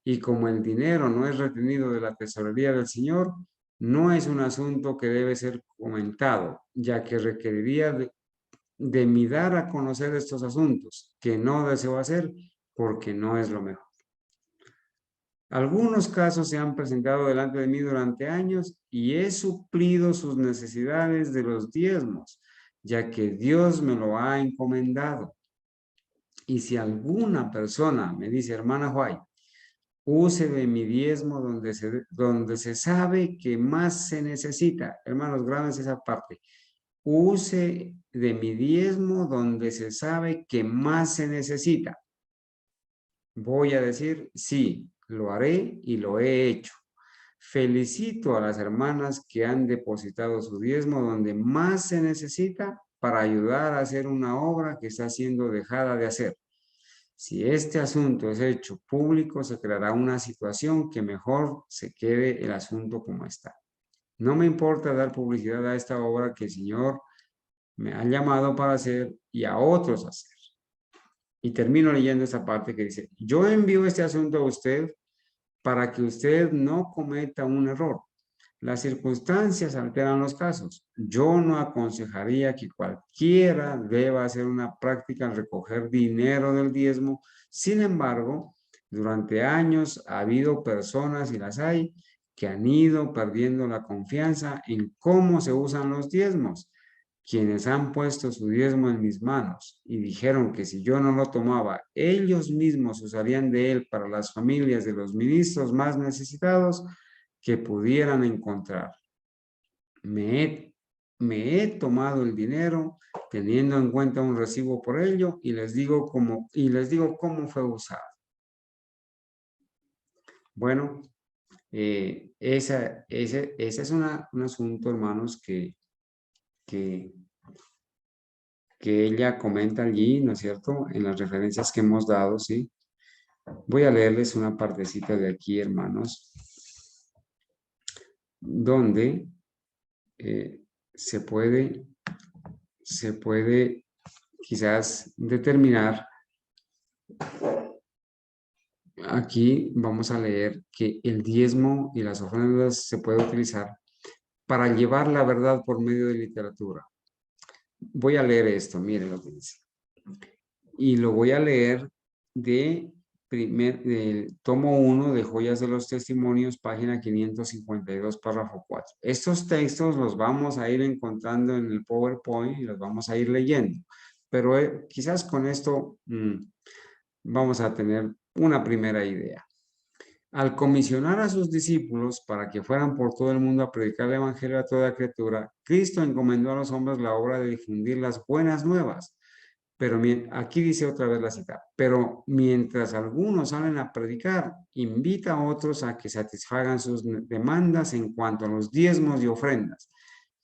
Y como el dinero no es retenido de la tesorería del Señor, no es un asunto que debe ser comentado, ya que requeriría de mi dar a conocer estos asuntos, que no deseo hacer porque no es lo mejor. Algunos casos se han presentado delante de mí durante años y he suplido sus necesidades de los diezmos, ya que Dios me lo ha encomendado. Y si alguna persona me dice, hermana White, use de mi diezmo donde se sabe que más se necesita. Hermanos, grábense esa parte. Use de mi diezmo donde se sabe que más se necesita. Voy a decir, sí, lo haré y lo he hecho. Felicito a las hermanas que han depositado su diezmo donde más se necesita para ayudar a hacer una obra que está siendo dejada de hacer. Si este asunto es hecho público, se creará una situación que mejor se quede el asunto como está. No me importa dar publicidad a esta obra que el Señor me ha llamado para hacer y a otros hacer. Y termino leyendo esta parte que dice, yo envío este asunto a usted para que usted no cometa un error. Las circunstancias alteran los casos. Yo no aconsejaría que cualquiera deba hacer una práctica en recoger dinero del diezmo. Sin embargo, durante años ha habido personas, y las hay, que han ido perdiendo la confianza en cómo se usan los diezmos. Quienes han puesto su diezmo en mis manos y dijeron que si yo no lo tomaba, ellos mismos usarían de él para las familias de los ministros más necesitados que pudieran encontrar. Me he tomado el dinero teniendo en cuenta un recibo por ello y les digo cómo fue usado. Bueno, ese es un asunto, hermanos, que ella comenta allí, ¿no es cierto? En las referencias que hemos dado, ¿sí? Voy a leerles una partecita de aquí, hermanos, donde se puede quizás determinar. Aquí vamos a leer que el diezmo y las ofrendas se puede utilizar para llevar la verdad por medio de literatura. Voy a leer esto, miren lo que dice. Y lo voy a leer del tomo 1 de Joyas de los Testimonios, página 552, párrafo 4. Estos textos los vamos a ir encontrando en el PowerPoint y los vamos a ir leyendo. pero quizás con esto vamos a tener una primera idea. Al comisionar a sus discípulos para que fueran por todo el mundo a predicar el evangelio a toda criatura, Cristo encomendó a los hombres la obra de difundir las buenas nuevas. Pero aquí dice otra vez la cita, pero mientras algunos salen a predicar, invita a otros a que satisfagan sus demandas en cuanto a los diezmos y ofrendas.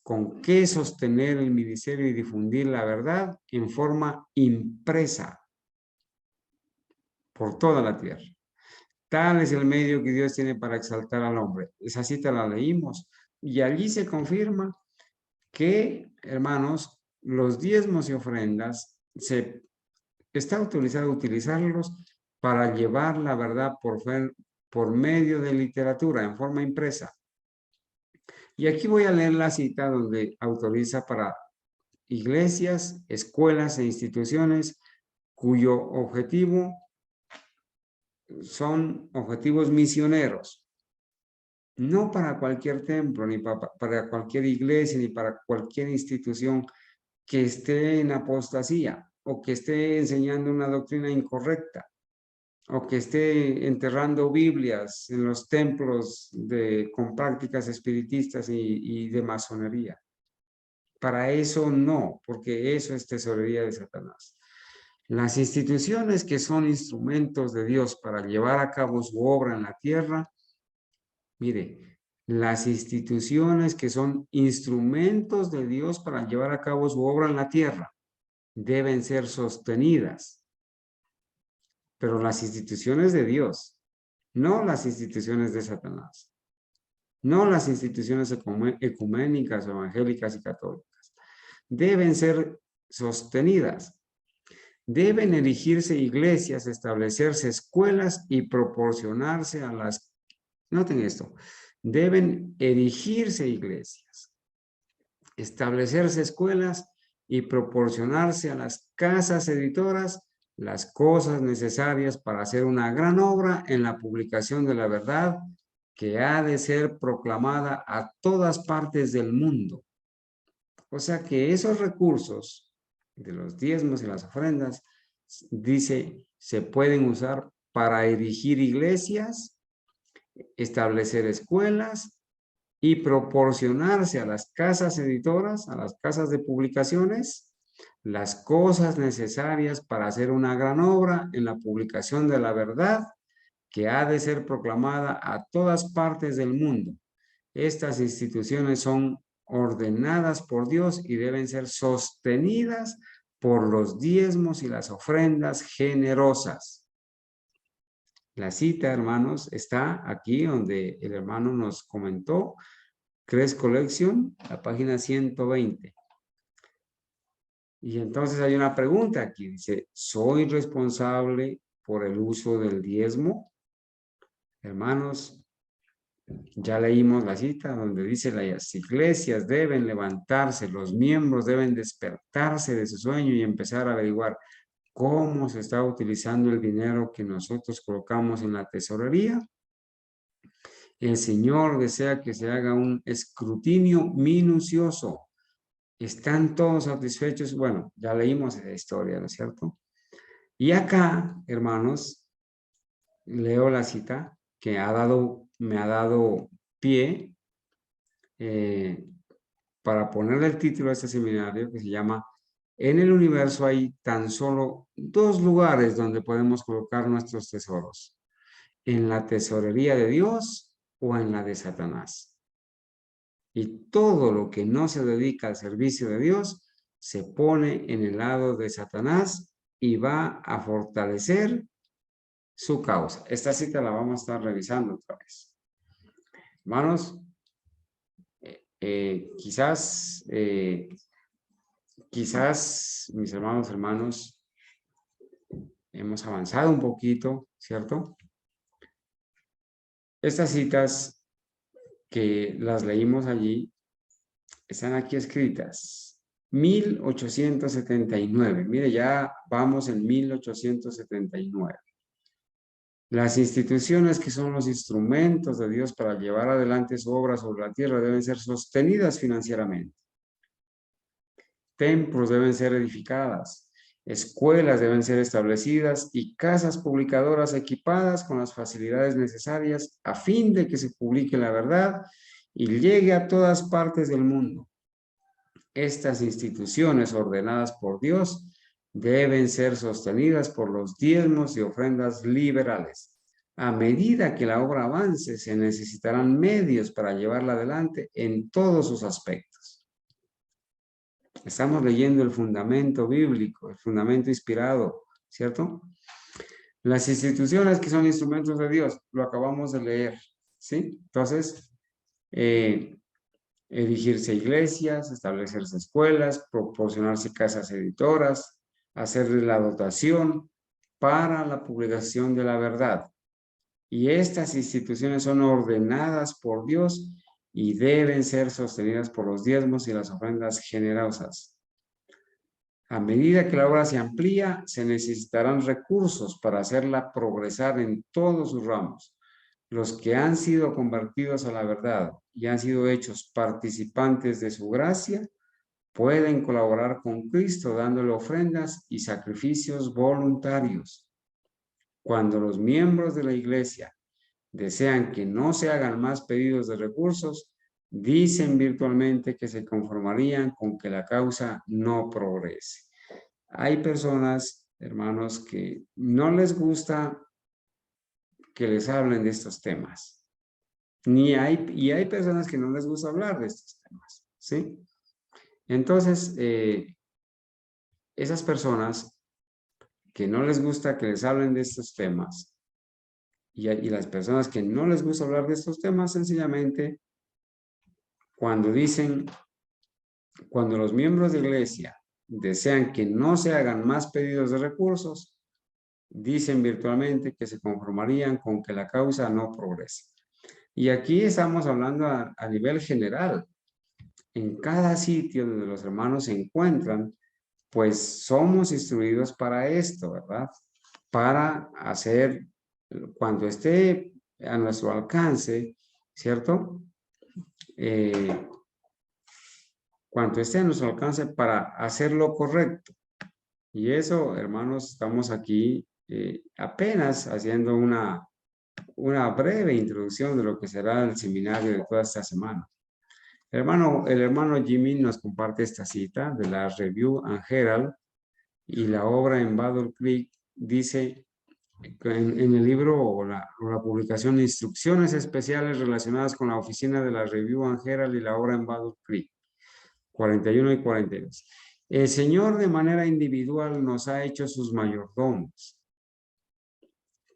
¿Con qué sostener el ministerio y difundir la verdad en forma impresa por toda la tierra? Tal es el medio que Dios tiene para exaltar al hombre. Esa cita la leímos y allí se confirma que, hermanos, los diezmos y ofrendas está autorizado utilizarlos para llevar la verdad por medio de literatura en forma impresa. Y aquí voy a leer la cita donde autoriza para iglesias, escuelas e instituciones cuyo objetivo son objetivos misioneros. No para cualquier templo, ni para cualquier iglesia, ni para cualquier institución que esté en apostasía o que esté enseñando una doctrina incorrecta o que esté enterrando Biblias en los templos con prácticas espiritistas y de masonería. Para eso no, porque eso es tesorería de Satanás. Las instituciones que son instrumentos de Dios para llevar a cabo su obra en la tierra, mire, las instituciones que son instrumentos de Dios para llevar a cabo su obra en la tierra deben ser sostenidas. Pero las instituciones de Dios, no las instituciones de Satanás, no las instituciones ecuménicas, evangélicas y católicas, deben ser sostenidas. Deben erigirse iglesias, establecerse escuelas y proporcionarse a las... Noten esto, deben erigirse iglesias, establecerse escuelas y proporcionarse a las casas editoras las cosas necesarias para hacer una gran obra en la publicación de la verdad que ha de ser proclamada a todas partes del mundo. O sea que esos recursos de los diezmos y las ofrendas, dice, se pueden usar para erigir iglesias, establecer escuelas y proporcionarse a las casas editoras, a las casas de publicaciones, las cosas necesarias para hacer una gran obra en la publicación de la verdad que ha de ser proclamada a todas partes del mundo. Estas instituciones son ordenadas por Dios y deben ser sostenidas por los diezmos y las ofrendas generosas. La cita, hermanos, está aquí donde el hermano nos comentó, Crest Collection, la página 120. Y entonces hay una pregunta aquí, dice, ¿soy responsable por el uso del diezmo? Hermanos, ya leímos la cita donde dice las iglesias deben levantarse, los miembros deben despertarse de su sueño y empezar a averiguar cómo se está utilizando el dinero que nosotros colocamos en la tesorería. El Señor desea que se haga un escrutinio minucioso. ¿Están todos satisfechos? Bueno, ya leímos esa historia, ¿no es cierto? Y acá, hermanos, leo la cita que me ha dado pie para ponerle el título a este seminario que se llama En el universo hay tan solo dos lugares donde podemos colocar nuestros tesoros. En la tesorería de Dios o en la de Satanás. Y todo lo que no se dedica al servicio de Dios se pone en el lado de Satanás y va a fortalecer su causa. Esta cita la vamos a estar revisando otra vez. Hermanos, quizás, mis hermanos, hemos avanzado un poquito, ¿cierto? Estas citas que las leímos allí están aquí escritas. 1879. Mire, ya vamos en 1879. Las instituciones que son los instrumentos de Dios para llevar adelante su obra sobre la tierra deben ser sostenidas financieramente. Templos deben ser edificadas. Escuelas deben ser establecidas y casas publicadoras equipadas con las facilidades necesarias a fin de que se publique la verdad y llegue a todas partes del mundo. Estas instituciones ordenadas por Dios deben ser sostenidas por los diezmos y ofrendas liberales. A medida que la obra avance, se necesitarán medios para llevarla adelante en todos sus aspectos. Estamos leyendo el fundamento bíblico, el fundamento inspirado, ¿cierto? Las instituciones que son instrumentos de Dios, lo acabamos de leer, ¿sí? Entonces, erigirse iglesias, establecerse escuelas, proporcionarse casas editoras, hacerle la dotación para la publicación de la verdad. Y estas instituciones son ordenadas por Dios y deben ser sostenidas por los diezmos y las ofrendas generosas. A medida que la obra se amplía, se necesitarán recursos para hacerla progresar en todos sus ramos. Los que han sido convertidos a la verdad y han sido hechos participantes de su gracia, pueden colaborar con Cristo dándole ofrendas y sacrificios voluntarios. Cuando los miembros de la iglesia desean que no se hagan más pedidos de recursos, dicen virtualmente que se conformarían con que la causa no progrese. Hay personas, hermanos, que no les gusta que les hablen de estos temas. Y hay personas que no les gusta hablar de estos temas, ¿sí? Entonces, esas personas que no les gusta que les hablen de estos temas y las personas que no les gusta hablar de estos temas, sencillamente, cuando los miembros de la iglesia desean que no se hagan más pedidos de recursos, dicen virtualmente que se conformarían con que la causa no progrese. Y aquí estamos hablando a nivel general. En cada sitio donde los hermanos se encuentran, pues somos instruidos para esto, ¿verdad? Para hacer cuando esté a nuestro alcance, ¿cierto? Cuanto esté a nuestro alcance para hacer lo correcto. Y eso, hermanos, estamos aquí apenas haciendo una breve introducción de lo que será el seminario de toda esta semana. El hermano Jimmy nos comparte esta cita de la Review and Herald y la obra en Battle Creek. Dice en el libro o la publicación Instrucciones Especiales relacionadas con la oficina de la Review and Herald y la obra en Battle Creek, 41 y 42. El Señor de manera individual nos ha hecho sus mayordomos.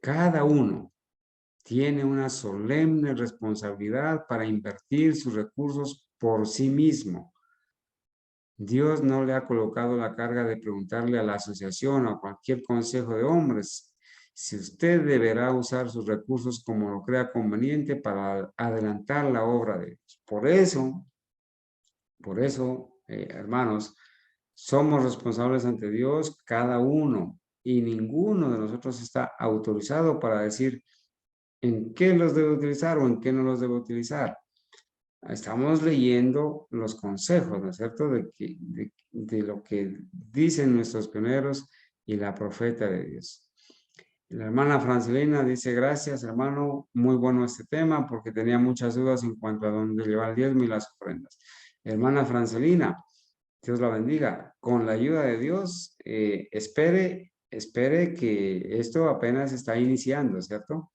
Cada uno tiene una solemne responsabilidad para invertir sus recursos por sí mismo. Dios no le ha colocado la carga de preguntarle a la asociación o a cualquier consejo de hombres si usted deberá usar sus recursos como lo crea conveniente para adelantar la obra de Dios. Por eso, hermanos, somos responsables ante Dios cada uno y ninguno de nosotros está autorizado para decir en qué los debe utilizar o en qué no los debe utilizar. Estamos leyendo los consejos, ¿no es cierto?, de lo que dicen nuestros pioneros y la profeta de Dios. La hermana Francelina dice, gracias, hermano, muy bueno este tema porque tenía muchas dudas en cuanto a dónde llevar el diezmo y las ofrendas. Hermana Francelina, Dios la bendiga. Con la ayuda de Dios, espere que esto apenas está iniciando, ¿cierto?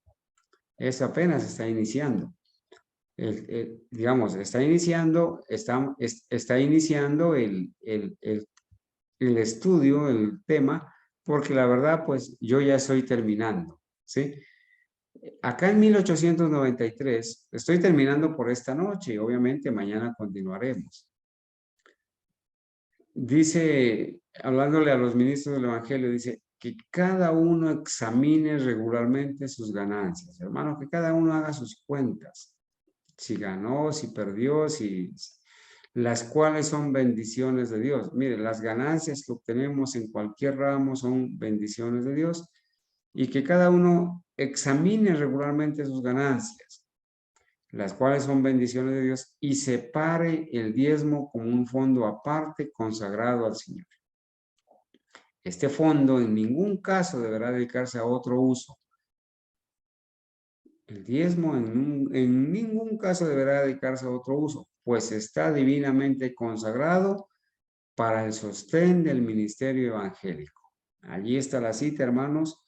Esto apenas está iniciando. Digamos, está iniciando el estudio, el tema, porque la verdad, pues, yo ya estoy terminando, ¿sí? Acá en 1893, estoy terminando por esta noche y obviamente mañana continuaremos. Dice, hablándole a los ministros del Evangelio, dice que cada uno examine regularmente sus ganancias. Hermano, que cada uno haga sus cuentas. Si ganó, si perdió, las cuales son bendiciones de Dios. Mire, las ganancias que obtenemos en cualquier ramo son bendiciones de Dios y que cada uno examine regularmente sus ganancias, las cuales son bendiciones de Dios, y separe el diezmo como un fondo aparte consagrado al Señor. Este fondo en ningún caso deberá dedicarse a otro uso. El diezmo en ningún caso deberá dedicarse a otro uso, pues está divinamente consagrado para el sostén del ministerio evangélico. Allí está la cita, hermanos.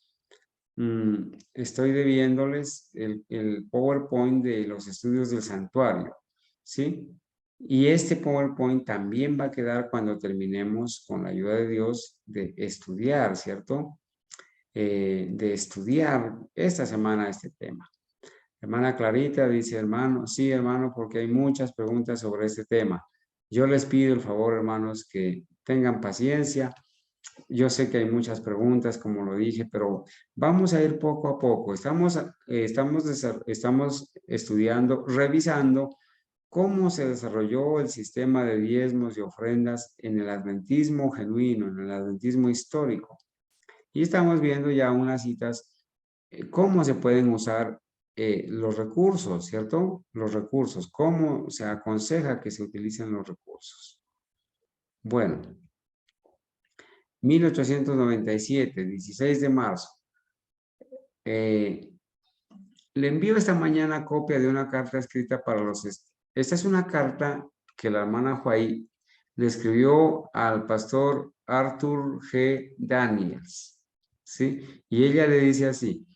Estoy debiéndoles el PowerPoint de los estudios del santuario, ¿sí? Y este PowerPoint también va a quedar cuando terminemos, con la ayuda de Dios, de estudiar, ¿cierto? De estudiar esta semana este tema. Hermana Clarita dice, hermano, sí, hermano, porque hay muchas preguntas sobre este tema. Yo les pido el favor, hermanos, que tengan paciencia. Yo sé que hay muchas preguntas, como lo dije, pero vamos a ir poco a poco. Estamos estudiando, revisando cómo se desarrolló el sistema de diezmos y ofrendas en el adventismo genuino, en el adventismo histórico. Y estamos viendo ya unas citas, cómo se pueden usar los recursos, ¿cierto? Los recursos, cómo se aconseja que se utilicen los recursos. Bueno, 1897, 16 de marzo. Le envío esta mañana copia de una carta escrita para los... Esta es una carta que la hermana Huay le escribió al pastor Arthur G. Daniels, ¿sí? Y ella le dice así,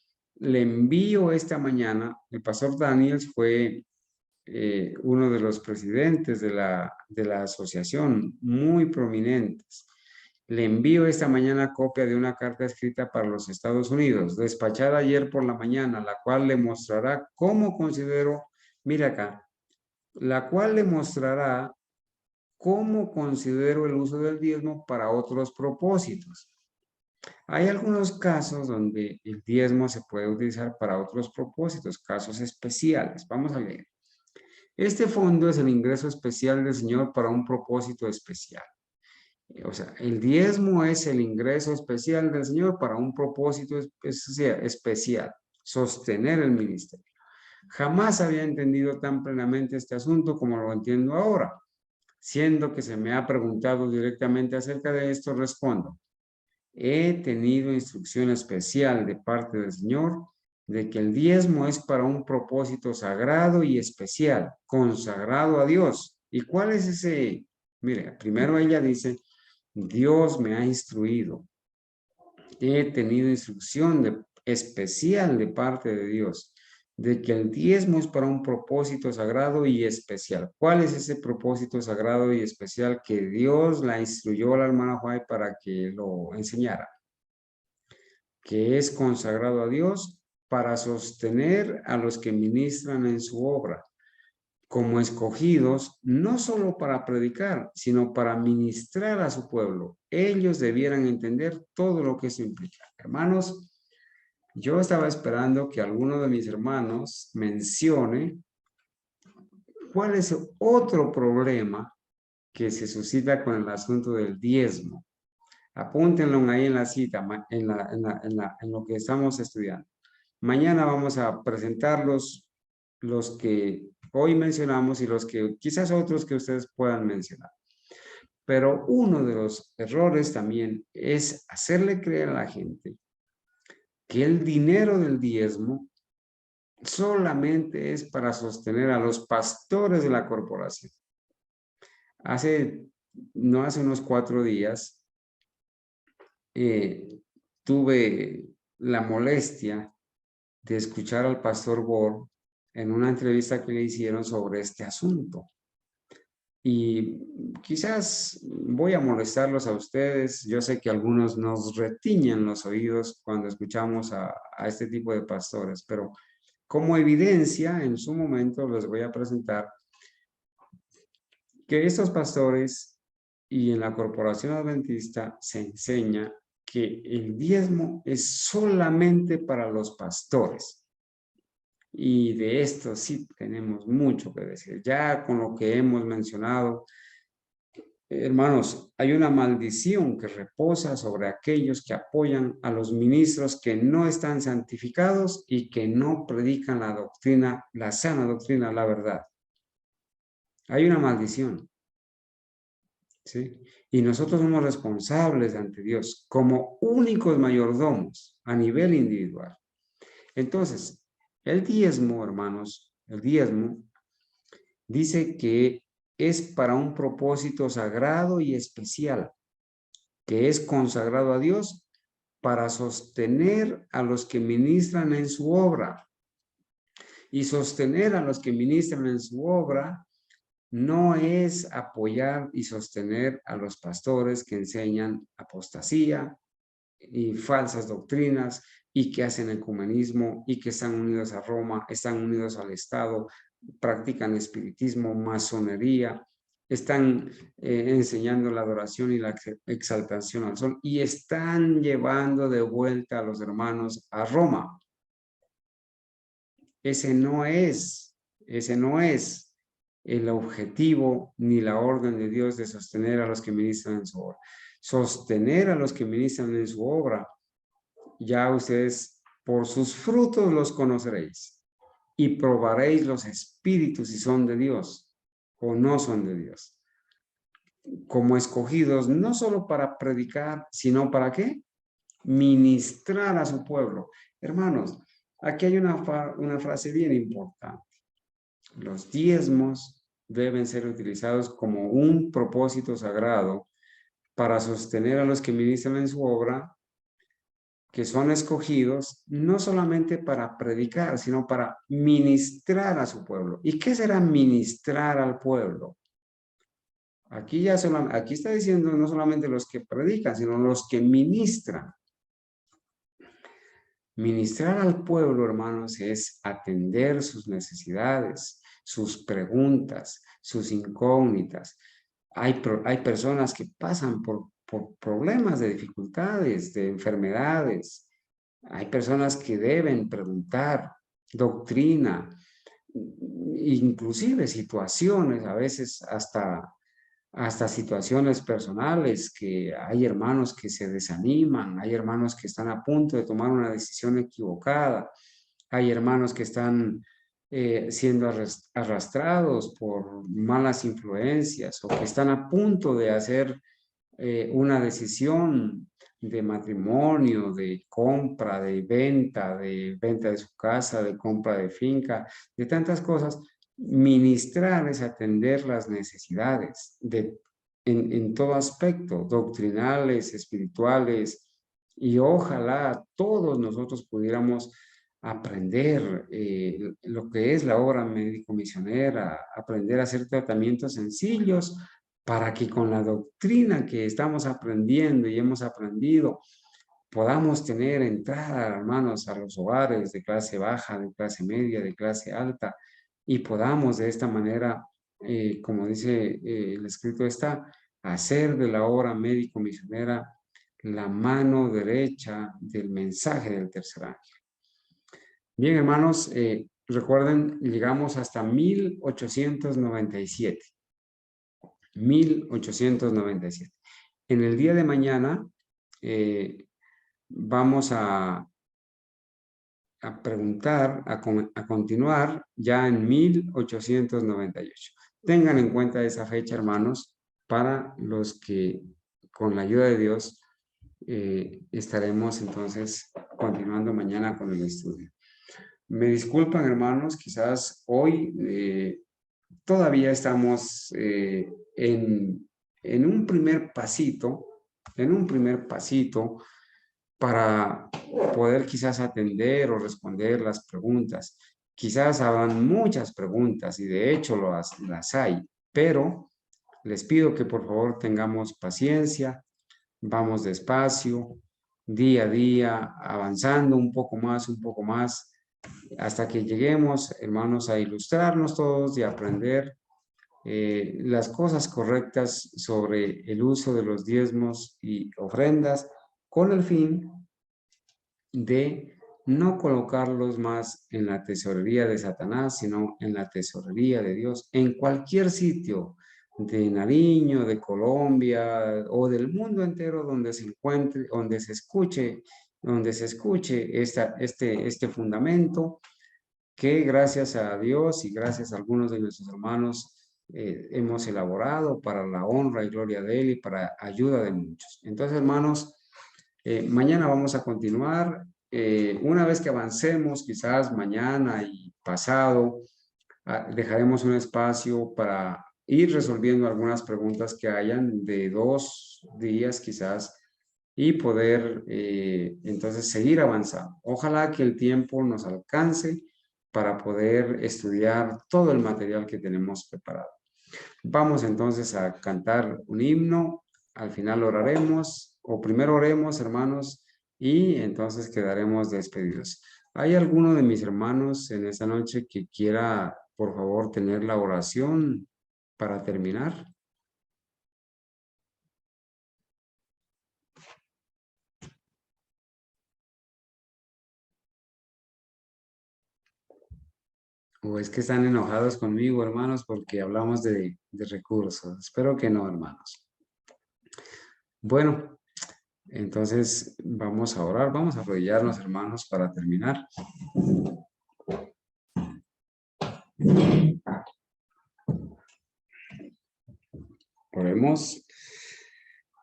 le envío esta mañana, el pastor Daniels fue uno de los presidentes de la asociación, muy prominentes. Le envío esta mañana copia de una carta escrita para los Estados Unidos, despachada ayer por la mañana, la cual le mostrará cómo considero, mira acá, la cual le mostrará cómo considero el uso del diezmo para otros propósitos. Hay algunos casos donde el diezmo se puede utilizar para otros propósitos, casos especiales. Vamos a leer. Este fondo es el ingreso especial del Señor para un propósito especial. O sea, el diezmo es el ingreso especial del Señor para un propósito especial, sostener el ministerio. Jamás había entendido tan plenamente este asunto como lo entiendo ahora. Siendo que se me ha preguntado directamente acerca de esto, respondo. He tenido instrucción especial de parte del Señor de que el diezmo es para un propósito sagrado y especial, consagrado a Dios. ¿Y cuál es ese? Mire, primero ella dice, Dios me ha instruido. He tenido instrucción especial de parte de Dios de que el diezmo es para un propósito sagrado y especial. ¿Cuál es ese propósito sagrado y especial que Dios la instruyó a la hermana Juay para que lo enseñara? Que es consagrado a Dios para sostener a los que ministran en su obra, como escogidos, no solo para predicar, sino para ministrar a su pueblo. Ellos debieran entender todo lo que eso implica. Hermanos, yo estaba esperando que alguno de mis hermanos mencione cuál es otro problema que se suscita con el asunto del diezmo. Apúntenlo ahí en la cita, en lo que estamos estudiando. Mañana vamos a presentar los que hoy mencionamos y los que quizás otros que ustedes puedan mencionar. Pero uno de los errores también es hacerle creer a la gente que el dinero del diezmo solamente es para sostener a los pastores de la corporación. No hace unos 4 días, tuve la molestia de escuchar al pastor Bor en una entrevista que le hicieron sobre este asunto. Y quizás voy a molestarlos a ustedes. Yo sé que algunos nos retiñen los oídos cuando escuchamos a este tipo de pastores, pero como evidencia, en su momento les voy a presentar que estos pastores y en la corporación adventista se enseña que el diezmo es solamente para los pastores. Y de esto sí tenemos mucho que decir. Ya con lo que hemos mencionado, hermanos, hay una maldición que reposa sobre aquellos que apoyan a los ministros que no están santificados y que no predican la doctrina, la sana doctrina, la verdad. Hay una maldición. ¿sí? Y nosotros somos responsables ante Dios como únicos mayordomos a nivel individual. Entonces, el diezmo, hermanos, el diezmo dice que es para un propósito sagrado y especial, que es consagrado a Dios para sostener a los que ministran en su obra. Y sostener a los que ministran en su obra no es apoyar y sostener a los pastores que enseñan apostasía y falsas doctrinas y que hacen ecumenismo y que están unidos a Roma, están unidos al Estado, practican espiritismo, masonería, están enseñando la adoración y la exaltación al sol y están llevando de vuelta a los hermanos a Roma. Ese no es el objetivo ni la orden de Dios de sostener a los que ministran en su obra. Sostener a los que ministran en su obra, ya ustedes por sus frutos los conoceréis y probaréis los espíritus si son de Dios o no son de Dios. Como escogidos, no solo para predicar, sino para ¿qué? Ministrar a su pueblo. Hermanos, aquí hay una frase bien importante. Los diezmos deben ser utilizados como un propósito sagrado para sostener a los que ministran en su obra, que son escogidos, no solamente para predicar, sino para ministrar a su pueblo. ¿Y qué será ministrar al pueblo? Aquí está diciendo no solamente los que predican, sino los que ministran. Ministrar al pueblo, hermanos, es atender sus necesidades, sus preguntas, sus incógnitas. Hay personas que pasan por problemas de dificultades, de enfermedades. Hay personas que deben preguntar doctrina, inclusive situaciones, a veces hasta situaciones personales, que hay hermanos que se desaniman, hay hermanos que están a punto de tomar una decisión equivocada, hay hermanos que están siendo arrastrados por malas influencias o que están a punto de hacer una decisión de matrimonio, de compra, de venta de su casa, de compra de finca, de tantas cosas. Ministrar es atender las necesidades en todo aspecto, doctrinales, espirituales, y ojalá todos nosotros pudiéramos aprender lo que es la obra médico-misionera, aprender a hacer tratamientos sencillos para que con la doctrina que estamos aprendiendo y hemos aprendido, podamos tener entrada, hermanos, a los hogares de clase baja, de clase media, de clase alta, y podamos de esta manera, como dice el escrito está, hacer de la obra médico-misionera la mano derecha del mensaje del tercer ángel. Bien, hermanos, recuerden, llegamos hasta 1897. 1897. En el día de mañana vamos a preguntar, a continuar ya en 1898. Tengan en cuenta esa fecha, hermanos, para los que con la ayuda de Dios estaremos entonces continuando mañana con el estudio. Me disculpan, hermanos, quizás hoy todavía estamos en un primer pasito, para poder quizás atender o responder las preguntas. Quizás habrán muchas preguntas y de hecho las hay, pero les pido que por favor tengamos paciencia, vamos despacio, día a día, avanzando un poco más, hasta que lleguemos, hermanos, a ilustrarnos todos y aprender las cosas correctas sobre el uso de los diezmos y ofrendas, con el fin de no colocarlos más en la tesorería de Satanás, sino en la tesorería de Dios, en cualquier sitio de Nariño, de Colombia o del mundo entero donde se encuentre, donde se escuche este fundamento, que gracias a Dios y gracias a algunos de nuestros hermanos hemos elaborado para la honra y gloria de Él y para ayuda de muchos. Entonces, hermanos, mañana vamos a continuar. Una vez que avancemos, quizás mañana y pasado, dejaremos un espacio para ir resolviendo algunas preguntas que hayan de 2 días quizás y poder entonces seguir avanzando. Ojalá que el tiempo nos alcance para poder estudiar todo el material que tenemos preparado. Vamos entonces a cantar un himno, al final oraremos, o primero oremos, hermanos, y entonces quedaremos despedidos. ¿Hay alguno de mis hermanos en esta noche que quiera, por favor, tener la oración para terminar? ¿O es que están enojados conmigo, hermanos, porque hablamos de recursos? Espero que no, hermanos. Bueno, entonces vamos a orar, vamos a arrodillarnos, hermanos, para terminar. Oremos.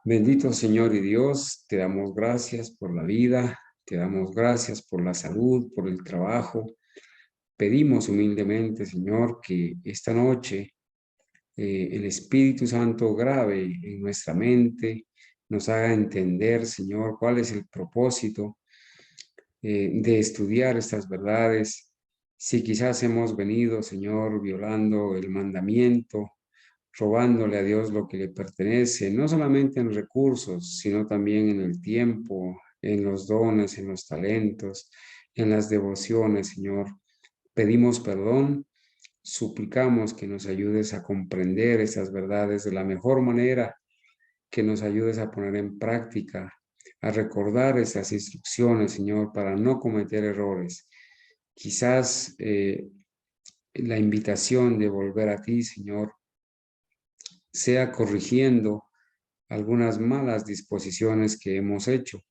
Bendito Señor y Dios, te damos gracias por la vida, te damos gracias por la salud, por el trabajo. Pedimos humildemente, Señor, que esta noche el Espíritu Santo grave en nuestra mente, nos haga entender, Señor, cuál es el propósito de estudiar estas verdades. Si quizás hemos venido, Señor, violando el mandamiento, robándole a Dios lo que le pertenece, no solamente en recursos, sino también en el tiempo, en los dones, en los talentos, en las devociones, Señor. Pedimos perdón, suplicamos que nos ayudes a comprender esas verdades de la mejor manera, que nos ayudes a poner en práctica, a recordar esas instrucciones, Señor, para no cometer errores. Quizás la invitación de volver a ti, Señor, sea corrigiendo algunas malas disposiciones que hemos hecho.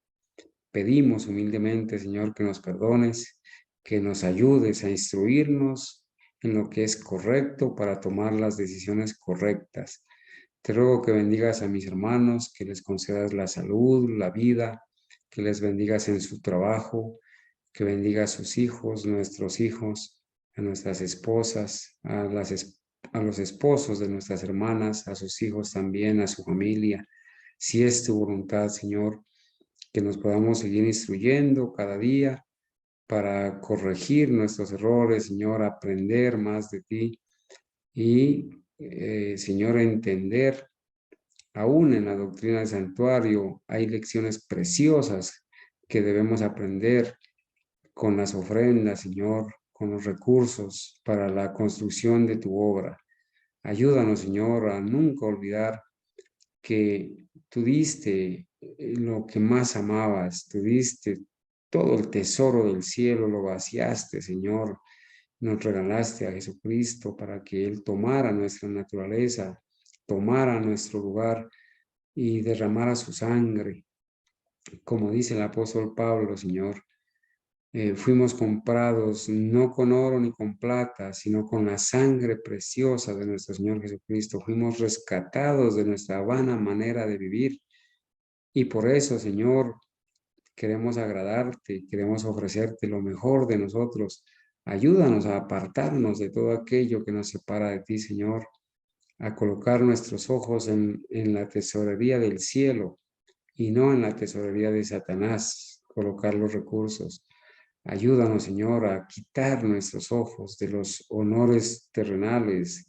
Pedimos humildemente, Señor, que nos perdones, que nos ayudes a instruirnos en lo que es correcto para tomar las decisiones correctas. Te ruego que bendigas a mis hermanos, que les concedas la salud, la vida, que les bendigas en su trabajo, que bendiga a sus hijos, nuestros hijos, a nuestras esposas, a los esposos de nuestras hermanas, a sus hijos también, a su familia. Si es tu voluntad, Señor, que nos podamos seguir instruyendo cada día para corregir nuestros errores, Señor, aprender más de ti y, Señor, entender. Aún en la doctrina del santuario hay lecciones preciosas que debemos aprender con las ofrendas, Señor, con los recursos para la construcción de tu obra. Ayúdanos, Señor, a nunca olvidar que tú diste lo que más amabas, tú diste todo el tesoro del cielo, lo vaciaste, Señor, nos regalaste a Jesucristo para que Él tomara nuestra naturaleza, tomara nuestro lugar y derramara su sangre. Como dice el apóstol Pablo, Señor, fuimos comprados no con oro ni con plata, sino con la sangre preciosa de nuestro Señor Jesucristo. Fuimos rescatados de nuestra vana manera de vivir. Y por eso, Señor, queremos agradarte, queremos ofrecerte lo mejor de nosotros. Ayúdanos a apartarnos de todo aquello que nos separa de ti, Señor, a colocar nuestros ojos en la tesorería del cielo y no en la tesorería de Satanás, colocar los recursos. Ayúdanos, Señor, a quitar nuestros ojos de los honores terrenales,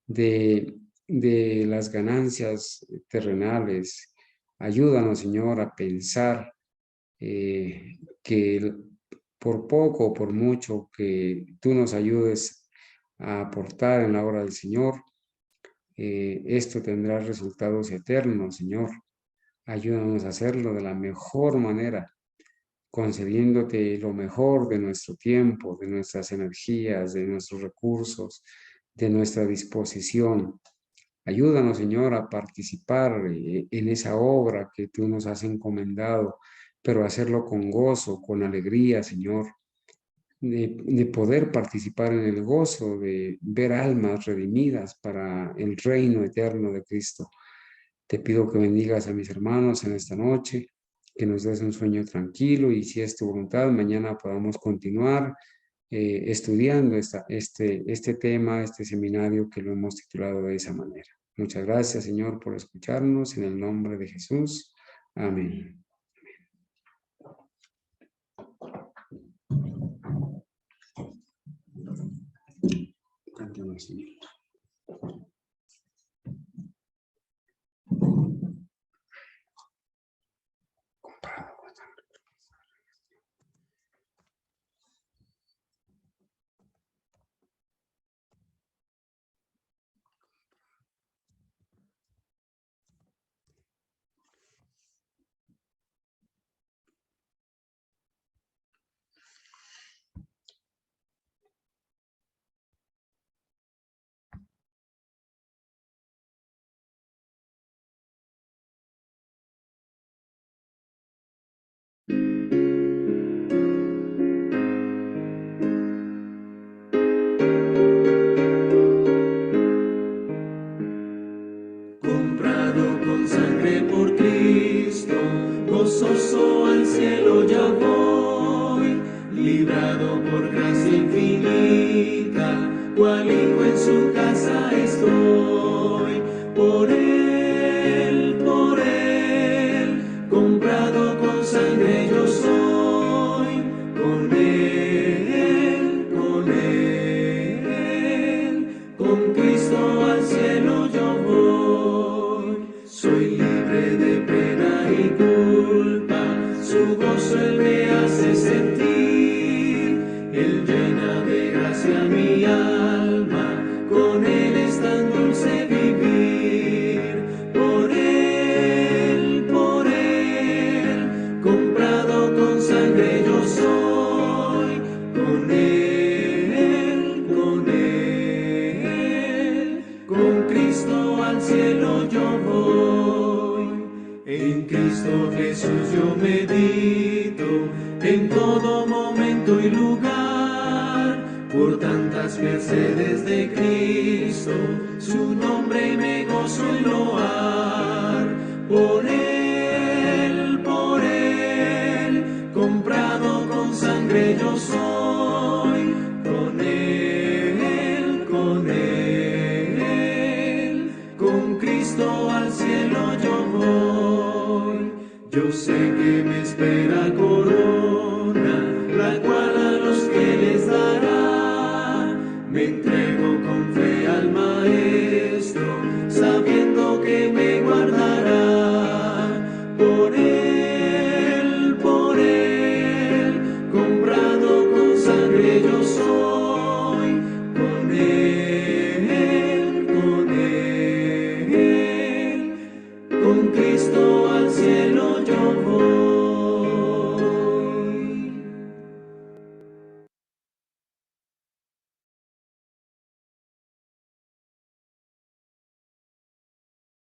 de las ganancias terrenales. Ayúdanos, Señor, a pensar que por poco o por mucho que tú nos ayudes a aportar en la obra del Señor, esto tendrá resultados eternos, Señor. Ayúdanos a hacerlo de la mejor manera, concediéndote lo mejor de nuestro tiempo, de nuestras energías, de nuestros recursos, de nuestra disposición. Ayúdanos, Señor, a participar en esa obra que tú nos has encomendado, pero hacerlo con gozo, con alegría, Señor, de poder participar en el gozo, de ver almas redimidas para el reino eterno de Cristo. Te pido que bendigas a mis hermanos en esta noche, que nos des un sueño tranquilo y si es tu voluntad, mañana podamos continuar estudiando este tema, este seminario que lo hemos titulado de esa manera. Muchas gracias, Señor, por escucharnos. En el nombre de Jesús. Amén. Cantemos, Señor. Comprado con sangre. Comprado con sangre por Cristo, gozoso al cielo ya voy, librado por gracia infinita, cual hijo en su casa estoy. Por él, comprado con sangre yo soy, con él, con Cristo al cielo yo voy. Soy libre de pena y culpa, su gozo Él me hace sentir. Él llena de gracia mi alma, con Él es tan dulce vivir. Por Él, comprado con sangre yo soy, con Él, con Cristo al cielo yo voy. En Cristo Jesús yo medito, en todo momento y lugar, por tantas mercedes de Cristo, su nombre me gozo en loar. Por él, comprado con sangre yo soy, con él, con Cristo al cielo yo voy. Yo sé que me espera corona, la cual a los que les dará. Me entrego con fe al Maestro, sabiendo que me guardará. Por él, comprado con sangre yo soy, con él, con Cristo